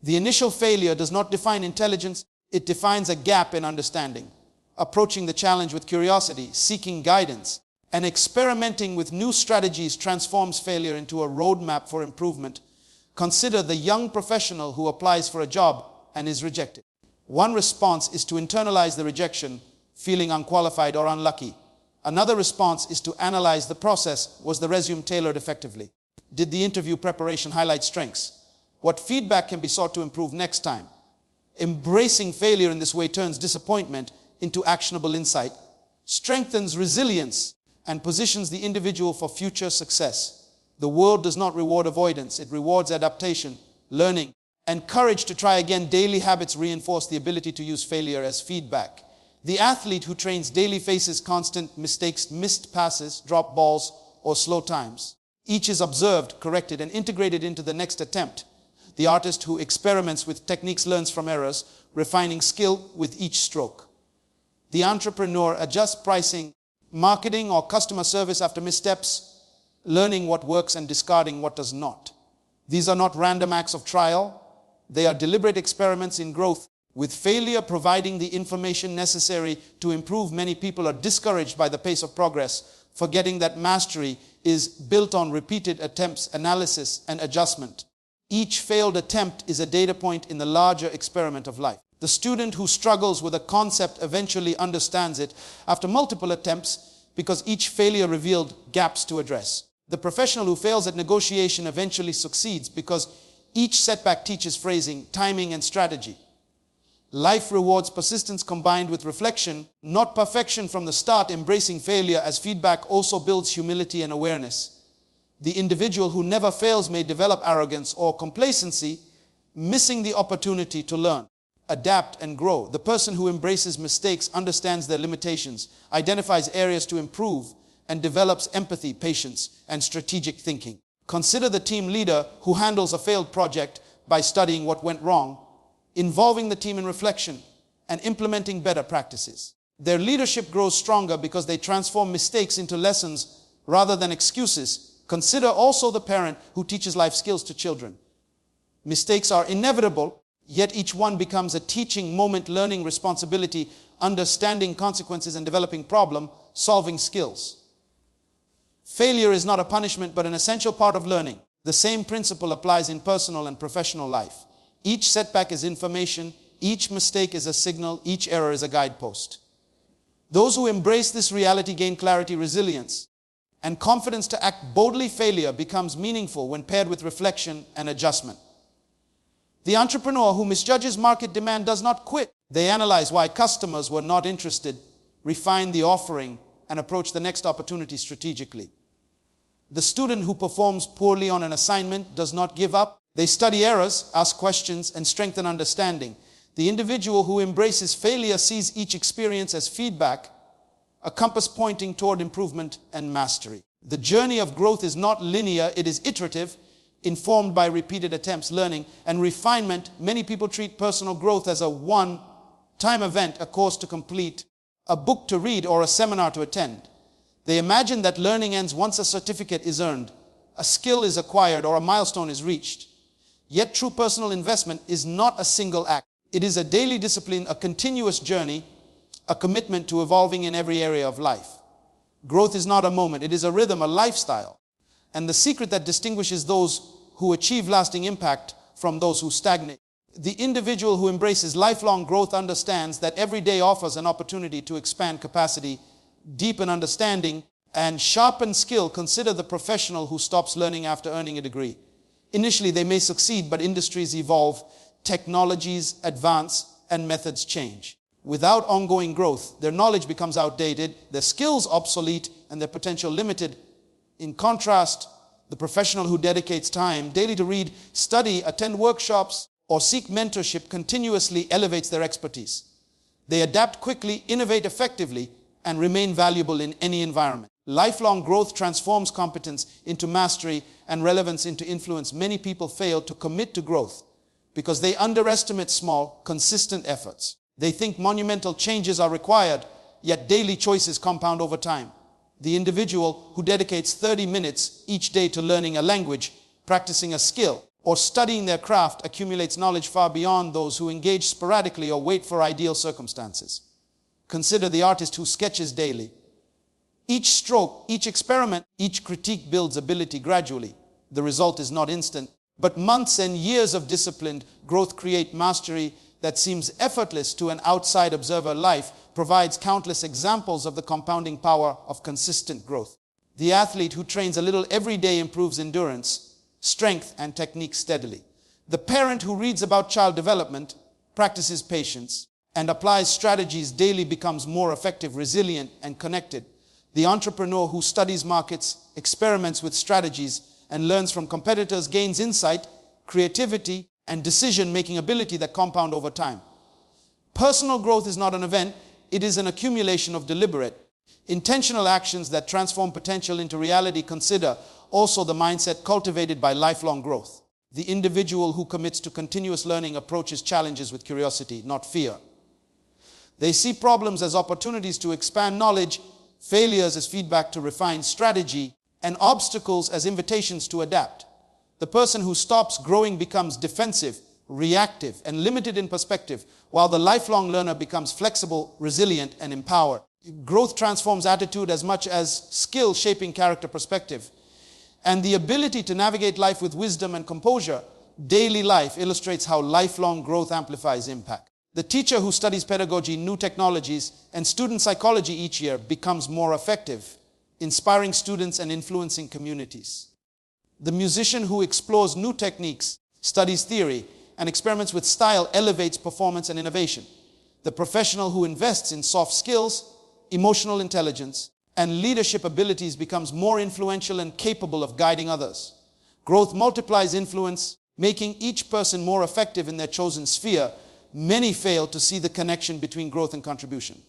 The initial failure does not define intelligence, it defines a gap in understanding. Approaching the challenge with curiosity, seeking guidance, and experimenting with new strategies transforms failure into a roadmap for improvement. Consider the young professional who applies for a job and is rejected. One response is to internalize the rejection, feeling unqualified or unlucky. Another response is to analyze the process. Was the resume tailored effectively? Did the interview preparation highlight strengths? What feedback can be sought to improve next time? Embracing failure in this way turns disappointment into actionable insight, strengthens resilience, and positions the individual for future success. The world does not reward avoidance, it rewards adaptation, learning, and courage to try again. Daily habits reinforce the ability to use failure as feedback. The athlete who trains daily faces constant mistakes, missed passes, dropped balls, or slow times. Each is observed, corrected, and integrated into the next attempt. The artist who experiments with techniques learns from errors, refining skill with each stroke. The entrepreneur adjusts pricing, marketing, or customer service after missteps, learning what works and discarding what does not. These are not random acts of trial. They are deliberate experiments in growth, with failure providing the information necessary to improve. Many people are discouraged by the pace of progress, forgetting that mastery is built on repeated attempts, analysis, and adjustment. Each failed attempt is a data point in the larger experiment of life. The student who struggles with a concept eventually understands it after multiple attempts because each failure revealed gaps to address. The professional who fails at negotiation eventually succeeds because each setback teaches phrasing, timing, and strategy. Life rewards persistence combined with reflection, not perfection from the start. Embracing failure as feedback also builds humility and awareness. The individual who never fails may develop arrogance or complacency, missing the opportunity to learn, adapt, and grow. The person who embraces mistakes understands their limitations, identifies areas to improve, and develops empathy, patience, and strategic thinking. Consider the team leader who handles a failed project by studying what went wrong, involving the team in reflection, and implementing better practices. Their leadership grows stronger because they transform mistakes into lessons rather than excuses. Consider also the parent who teaches life skills to children. Mistakes are inevitable, yet each one becomes a teaching moment, learning responsibility, understanding consequences, and developing problem-solving skills. Failure is not a punishment, but an essential part of learning. The same principle applies in personal and professional life. Each setback is information, each mistake is a signal, each error is a guidepost. Those who embrace this reality gain clarity, resilience, and confidence to act boldly. Failure becomes meaningful when paired with reflection and adjustment. The entrepreneur who misjudges market demand does not quit. They analyze why customers were not interested, refine the offering, and approach the next opportunity strategically. The student who performs poorly on an assignment does not give up. They study errors, ask questions, and strengthen understanding. The individual who embraces failure sees each experience as feedback, a compass pointing toward improvement and mastery. The journey of growth is not linear, it is iterative, informed by repeated attempts, learning, and refinement. Many people treat personal growth as a one-time event, a course to complete, a book to read, or a seminar to attend. They imagine that learning ends once a certificate is earned, a skill is acquired, or a milestone is reached. Yet true personal investment is not a single act. It is a daily discipline, a continuous journey, a commitment to evolving in every area of life. Growth is not a moment, it is a rhythm, a lifestyle. And the secret that distinguishes those who achieve lasting impact from those who stagnate. The individual who embraces lifelong growth understands that every day offers an opportunity to expand capacity, deepen understanding, and sharpen skill. Consider the professional who stops learning after earning a degree. Initially, they may succeed, but industries evolve, technologies advance, and methods change. Without ongoing growth, their knowledge becomes outdated, their skills obsolete, and their potential limited. In contrast, the professional who dedicates time daily to read, study, attend workshops, or seek mentorship continuously elevates their expertise. They adapt quickly, innovate effectively, and remain valuable in any environment. Lifelong growth transforms competence into mastery and relevance into influence. Many people fail to commit to growth because they underestimate small, consistent efforts. They think monumental changes are required, yet daily choices compound over time. The individual who dedicates 30 minutes each day to learning a language, practicing a skill, or studying their craft accumulates knowledge far beyond those who engage sporadically or wait for ideal circumstances. Consider the artist who sketches daily. Each stroke, each experiment, each critique builds ability gradually. The result is not instant, but months and years of disciplined growth create mastery that seems effortless to an outside observer. Life provides countless examples of the compounding power of consistent growth. The athlete who trains a little every day improves endurance, strength, and technique steadily. The parent who reads about child development, practices patience, and applies strategies daily becomes more effective, resilient, and connected. The entrepreneur who studies markets, experiments with strategies, and learns from competitors gains insight, creativity, and decision-making ability that compound over time. Personal growth is not an event, it is an accumulation of deliberate, intentional actions that transform potential into reality. Consider also the mindset cultivated by lifelong growth. The individual who commits to continuous learning approaches challenges with curiosity, not fear. They see problems as opportunities to expand knowledge, failures as feedback to refine strategy, and obstacles as invitations to adapt. The person who stops growing becomes defensive, reactive, and limited in perspective, while the lifelong learner becomes flexible, resilient, and empowered. Growth transforms attitude as much as skill, shaping character, perspective, and the ability to navigate life with wisdom and composure. Daily life illustrates how lifelong growth amplifies impact. The teacher who studies pedagogy, new technologies, and student psychology each year becomes more effective, inspiring students and influencing communities. The musician who explores new techniques, studies theory, and experiments with style elevates performance and innovation. The professional who invests in soft skills, emotional intelligence, and leadership abilities becomes more influential and capable of guiding others. Growth multiplies influence, making each person more effective in their chosen sphere. Many fail to see the connection between growth and contribution.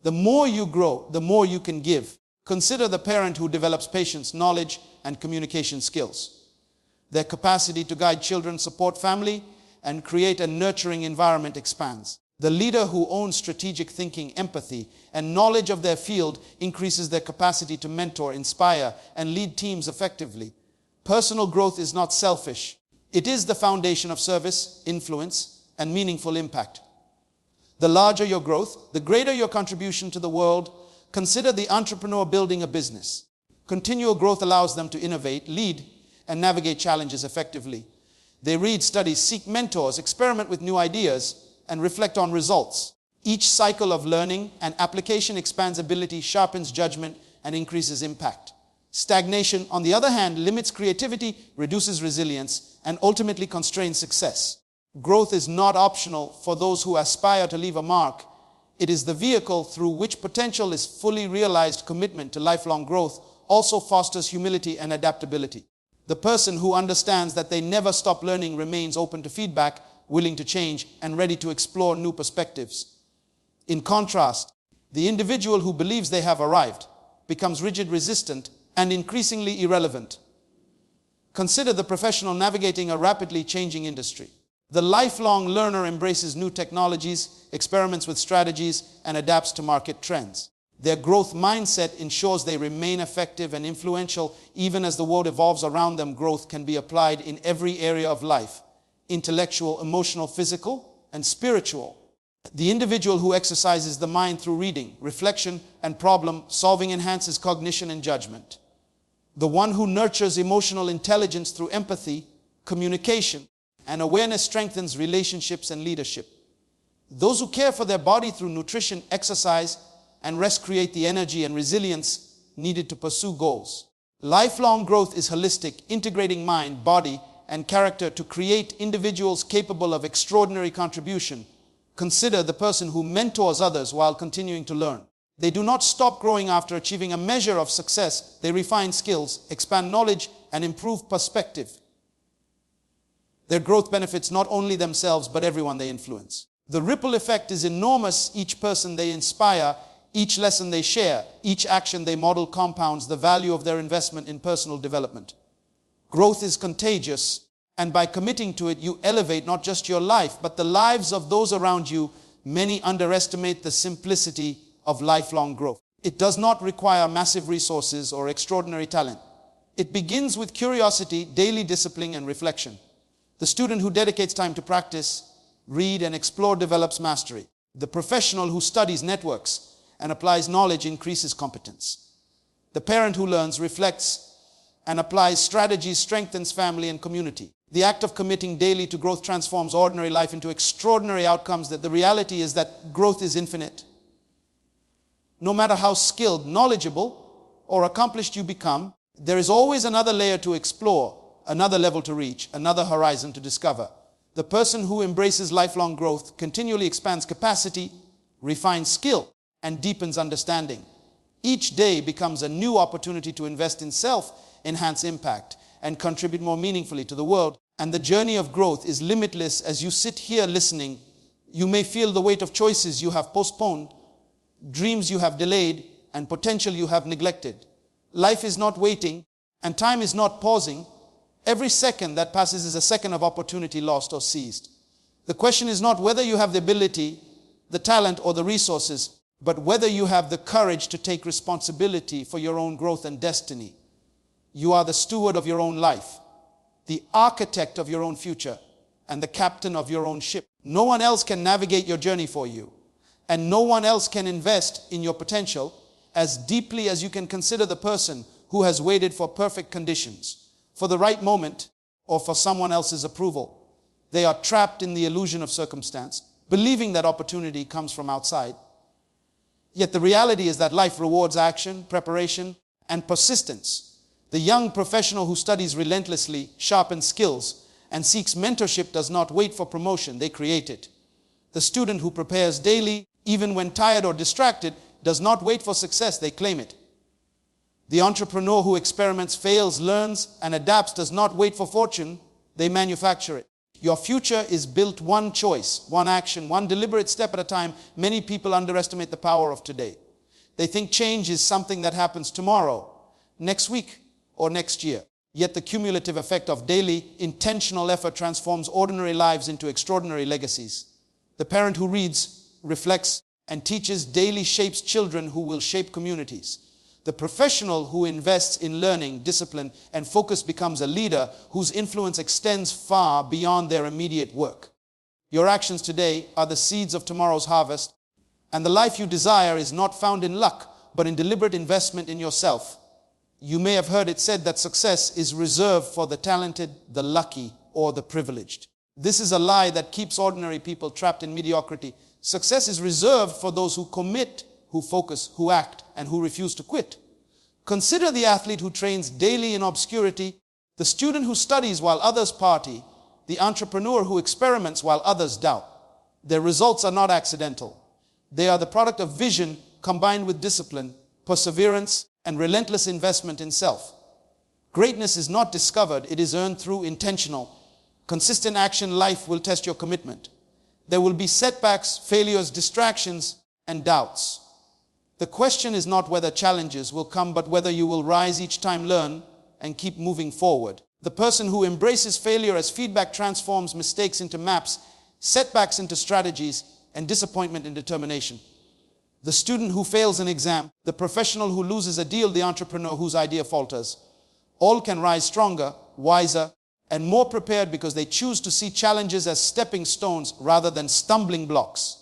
The more you grow, the more you can give. Consider the parent who develops patience, knowledge, and communication skills. Their capacity to guide children, support family, and create a nurturing environment expands. The leader who owns strategic thinking, empathy, and knowledge of their field increases their capacity to mentor, inspire, and lead teams effectively. Personal growth is not selfish. It is the foundation of service, influence, and meaningful impact. The larger your growth, the greater your contribution to the world. Consider the entrepreneur building a business. Continual growth allows them to innovate, lead, and navigate challenges effectively. They read, study, seek mentors, experiment with new ideas, and reflect on results. Each cycle of learning and application expands ability, sharpens judgment, and increases impact. Stagnation, on the other hand, limits creativity, reduces resilience, and ultimately constrains success. Growth is not optional for those who aspire to leave a mark It is the vehicle through which potential is fully realized. Commitment to lifelong growth also fosters humility and adaptability. The person who understands that they never stop learning remains open to feedback, willing to change, and ready to explore new perspectives. In contrast, the individual who believes they have arrived becomes rigid, resistant, and increasingly irrelevant. Consider the professional navigating a rapidly changing industry. The lifelong learner embraces new technologies, experiments with strategies, and adapts to market trends. Their growth mindset ensures they remain effective and influential even as the world evolves around them. Growth can be applied in every area of life: intellectual, emotional, physical, and spiritual. The individual who exercises the mind through reading, reflection, and problem solving enhances cognition and judgment. The one who nurtures emotional intelligence through empathy, communication, and awareness strengthens relationships and leadership. Those who care for their body through nutrition, exercise, and rest create the energy and resilience needed to pursue goals. Lifelong growth is holistic, integrating mind, body, and character to create individuals capable of extraordinary contribution. Consider the person who mentors others while continuing to learn. They do not stop growing after achieving a measure of success. They refine skills, expand knowledge, and improve perspective. Their growth benefits not only themselves, but everyone they influence. The ripple effect is enormous. Each person they inspire, each lesson they share, each action they model compounds the value of their investment in personal development. Growth is contagious, and by committing to it, you elevate not just your life, but the lives of those around you. Many underestimate the simplicity of lifelong growth. It does not require massive resources or extraordinary talent. It begins with curiosity, daily discipline, and reflection. The student who dedicates time to practice, read, and explore develops mastery. The professional who studies, networks, and applies knowledge increases competence. The parent who learns, reflects, and applies strategies strengthens family and community. The act of committing daily to growth transforms ordinary life into extraordinary outcomes. That the reality is that growth is infinite. No matter how skilled, knowledgeable, or accomplished you become, there is always another layer to explore, another level to reach, another horizon to discover. The person who embraces lifelong growth continually expands capacity, refines skill, and deepens understanding. Each day becomes a new opportunity to invest in self, enhance impact, and contribute more meaningfully to the world. And the journey of growth is limitless. As you sit here listening, you may feel the weight of choices you have postponed, dreams you have delayed, and potential you have neglected. Life is not waiting, and time is not pausing. Every second that passes is a second of opportunity lost or seized. The question is not whether you have the ability, the talent, or the resources, but whether you have the courage to take responsibility for your own growth and destiny. You are the steward of your own life, the architect of your own future, and the captain of your own ship. No one else can navigate your journey for you, and no one else can invest in your potential as deeply as you can consider the person who has waited for perfect conditions, for the right moment, or for someone else's approval. They are trapped in the illusion of circumstance, believing that opportunity comes from outside. Yet the reality is that life rewards action, preparation, and persistence. The young professional who studies relentlessly, sharpens skills, and seeks mentorship does not wait for promotion, they create it. The student who prepares daily, even when tired or distracted, does not wait for success, they claim it. The entrepreneur who experiments, fails, learns, and adapts does not wait for fortune, they manufacture it. Your future is built one choice, one action, one deliberate step at a time. Many people underestimate the power of today. They think change is something that happens tomorrow, next week, or next year. Yet the cumulative effect of daily, intentional effort transforms ordinary lives into extraordinary legacies. The parent who reads, reflects, and teaches daily shapes children who will shape communities. The professional who invests in learning, discipline, and focus becomes a leader whose influence extends far beyond their immediate work. Your actions today are the seeds of tomorrow's harvest, and the life you desire is not found in luck, but in deliberate investment in yourself. You may have heard it said that success is reserved for the talented, the lucky, or the privileged. This is a lie that keeps ordinary people trapped in mediocrity. Success is reserved for those who commit, who focus, who act, and who refuse to quit. Consider the athlete who trains daily in obscurity, the student who studies while others party, the entrepreneur who experiments while others doubt. Their results are not accidental. They are the product of vision combined with discipline, perseverance, and relentless investment in self. Greatness is not discovered, it is earned through intentional, consistent action. Life will test your commitment. There will be setbacks, failures, distractions, and doubts. The question is not whether challenges will come, but whether you will rise each time, learn, and keep moving forward. The person who embraces failure as feedback transforms mistakes into maps, setbacks into strategies, and disappointment into determination. The student who fails an exam, the professional who loses a deal, the entrepreneur whose idea falters, all can rise stronger, wiser, and more prepared because they choose to see challenges as stepping stones rather than stumbling blocks.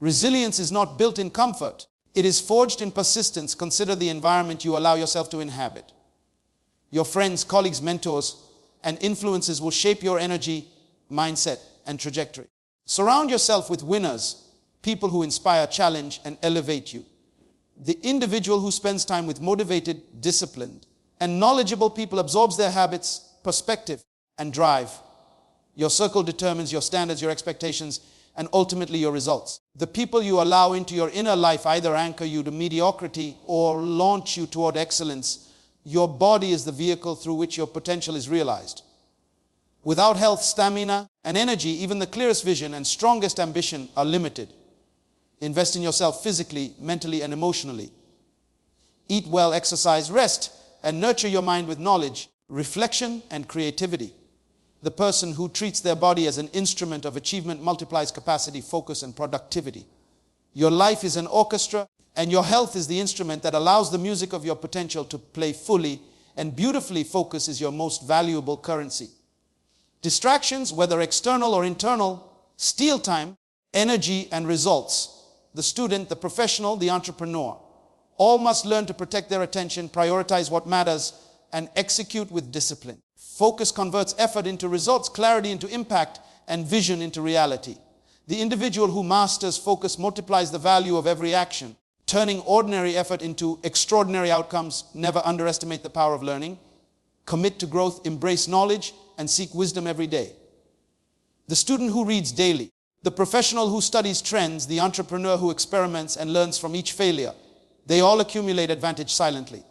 Resilience is not built in comfort. It is forged in persistence. Consider the environment you allow yourself to inhabit. Your friends, colleagues, mentors, and influences will shape your energy, mindset, and trajectory. Surround yourself with winners, people who inspire, challenge, and elevate you. The individual who spends time with motivated, disciplined, and knowledgeable people absorbs their habits, perspective, and drive. Your circle determines your standards, your expectations, and ultimately your results. The people you allow into your inner life either anchor you to mediocrity or launch you toward excellence. Your body is the vehicle through which your potential is realized. Without health, stamina, and energy, even the clearest vision and strongest ambition are limited. Invest in yourself physically, mentally, and emotionally. Eat well, exercise, rest, and nurture your mind with knowledge, reflection, and creativity. The person who treats their body as an instrument of achievement multiplies capacity, focus, and productivity. Your life is an orchestra, and your health is the instrument that allows the music of your potential to play fully and beautifully. Focus is your most valuable currency. Distractions, whether external or internal, steal time, energy, and results. The student, the professional, the entrepreneur, all must learn to protect their attention, prioritize what matters, and execute with discipline. Focus converts effort into results, clarity into impact, and vision into reality. The individual who masters focus multiplies the value of every action, turning ordinary effort into extraordinary outcomes. Never underestimate the power of learning. Commit to growth, embrace knowledge, and seek wisdom every day. The student who reads daily, the professional who studies trends, the entrepreneur who experiments and learns from each failure, they all accumulate advantage silently.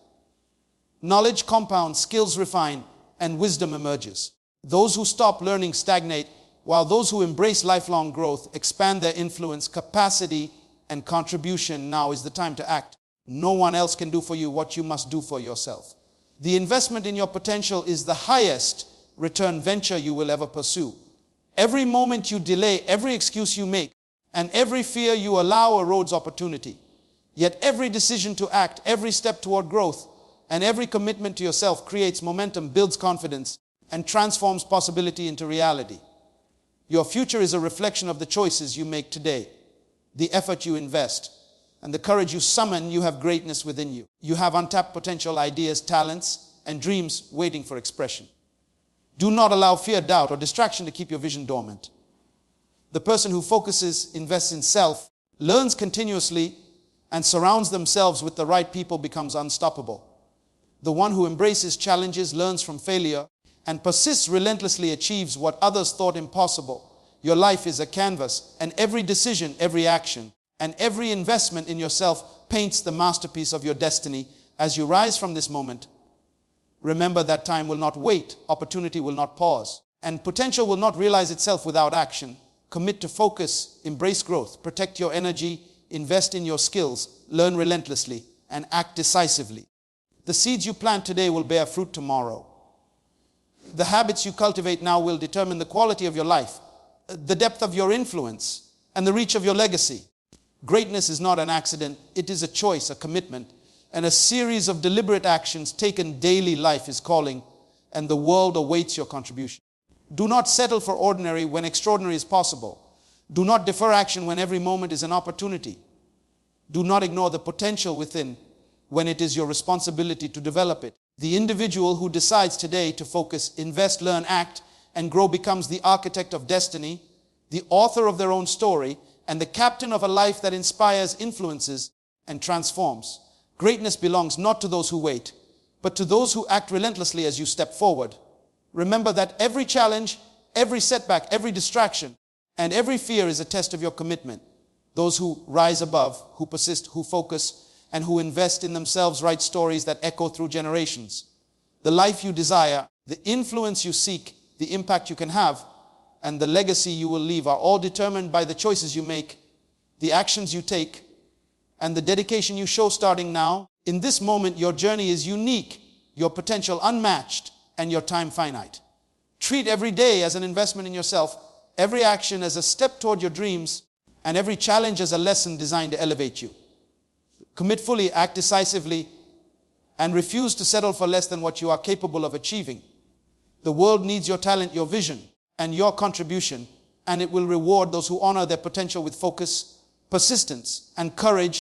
Knowledge compounds, skills refine, and wisdom emerges. Those who stop learning stagnate, while those who embrace lifelong growth expand their influence, capacity, and contribution. Now is the time to act. No one else can do for you what you must do for yourself. The investment in your potential is the highest return venture you will ever pursue. Every moment you delay, every excuse you make, and every fear you allow erodes opportunity. Yet every decision to act, every step toward growth, and every commitment to yourself creates momentum, builds confidence, and transforms possibility into reality. Your future is a reflection of the choices you make today, the effort you invest, and the courage you summon. You have greatness within you. You have untapped potential, ideas, talents, and dreams waiting for expression. Do not allow fear, doubt, or distraction to keep your vision dormant. The person who focuses, invests in self, learns continuously, and surrounds themselves with the right people becomes unstoppable. The one who embraces challenges, learns from failure, and persists relentlessly achieves what others thought impossible. Your life is a canvas, and every decision, every action, and every investment in yourself paints the masterpiece of your destiny. As you rise from this moment, remember that time will not wait, opportunity will not pause, and potential will not realize itself without action. Commit to focus, embrace growth, protect your energy, invest in your skills, learn relentlessly, and act decisively. The seeds you plant today will bear fruit tomorrow. The habits you cultivate now will determine the quality of your life, the depth of your influence, and the reach of your legacy. Greatness is not an accident. It is a choice, a commitment, and a series of deliberate actions taken daily. Life is calling, and the world awaits your contribution. Do not settle for ordinary when extraordinary is possible. Do not defer action when every moment is an opportunity. Do not ignore the potential within when it is your responsibility to develop it. The individual who decides today to focus, invest, learn, act, and grow becomes the architect of destiny, the author of their own story, and the captain of a life that inspires, influences, and transforms. Greatness belongs not to those who wait, but to those who act relentlessly as you step forward. Remember that every challenge, every setback, every distraction, and every fear is a test of your commitment. Those who rise above, who persist, who focus, and who invest in themselves write stories that echo through generations. The life you desire, the influence you seek, the impact you can have, and the legacy you will leave are all determined by the choices you make, the actions you take, and the dedication you show starting now. In this moment, your journey is unique, your potential unmatched, and your time finite. Treat every day as an investment in yourself, every action as a step toward your dreams, and every challenge as a lesson designed to elevate you. Commit fully, act decisively, and refuse to settle for less than what you are capable of achieving. The world needs your talent, your vision, and your contribution, and it will reward those who honor their potential with focus, persistence, and courage.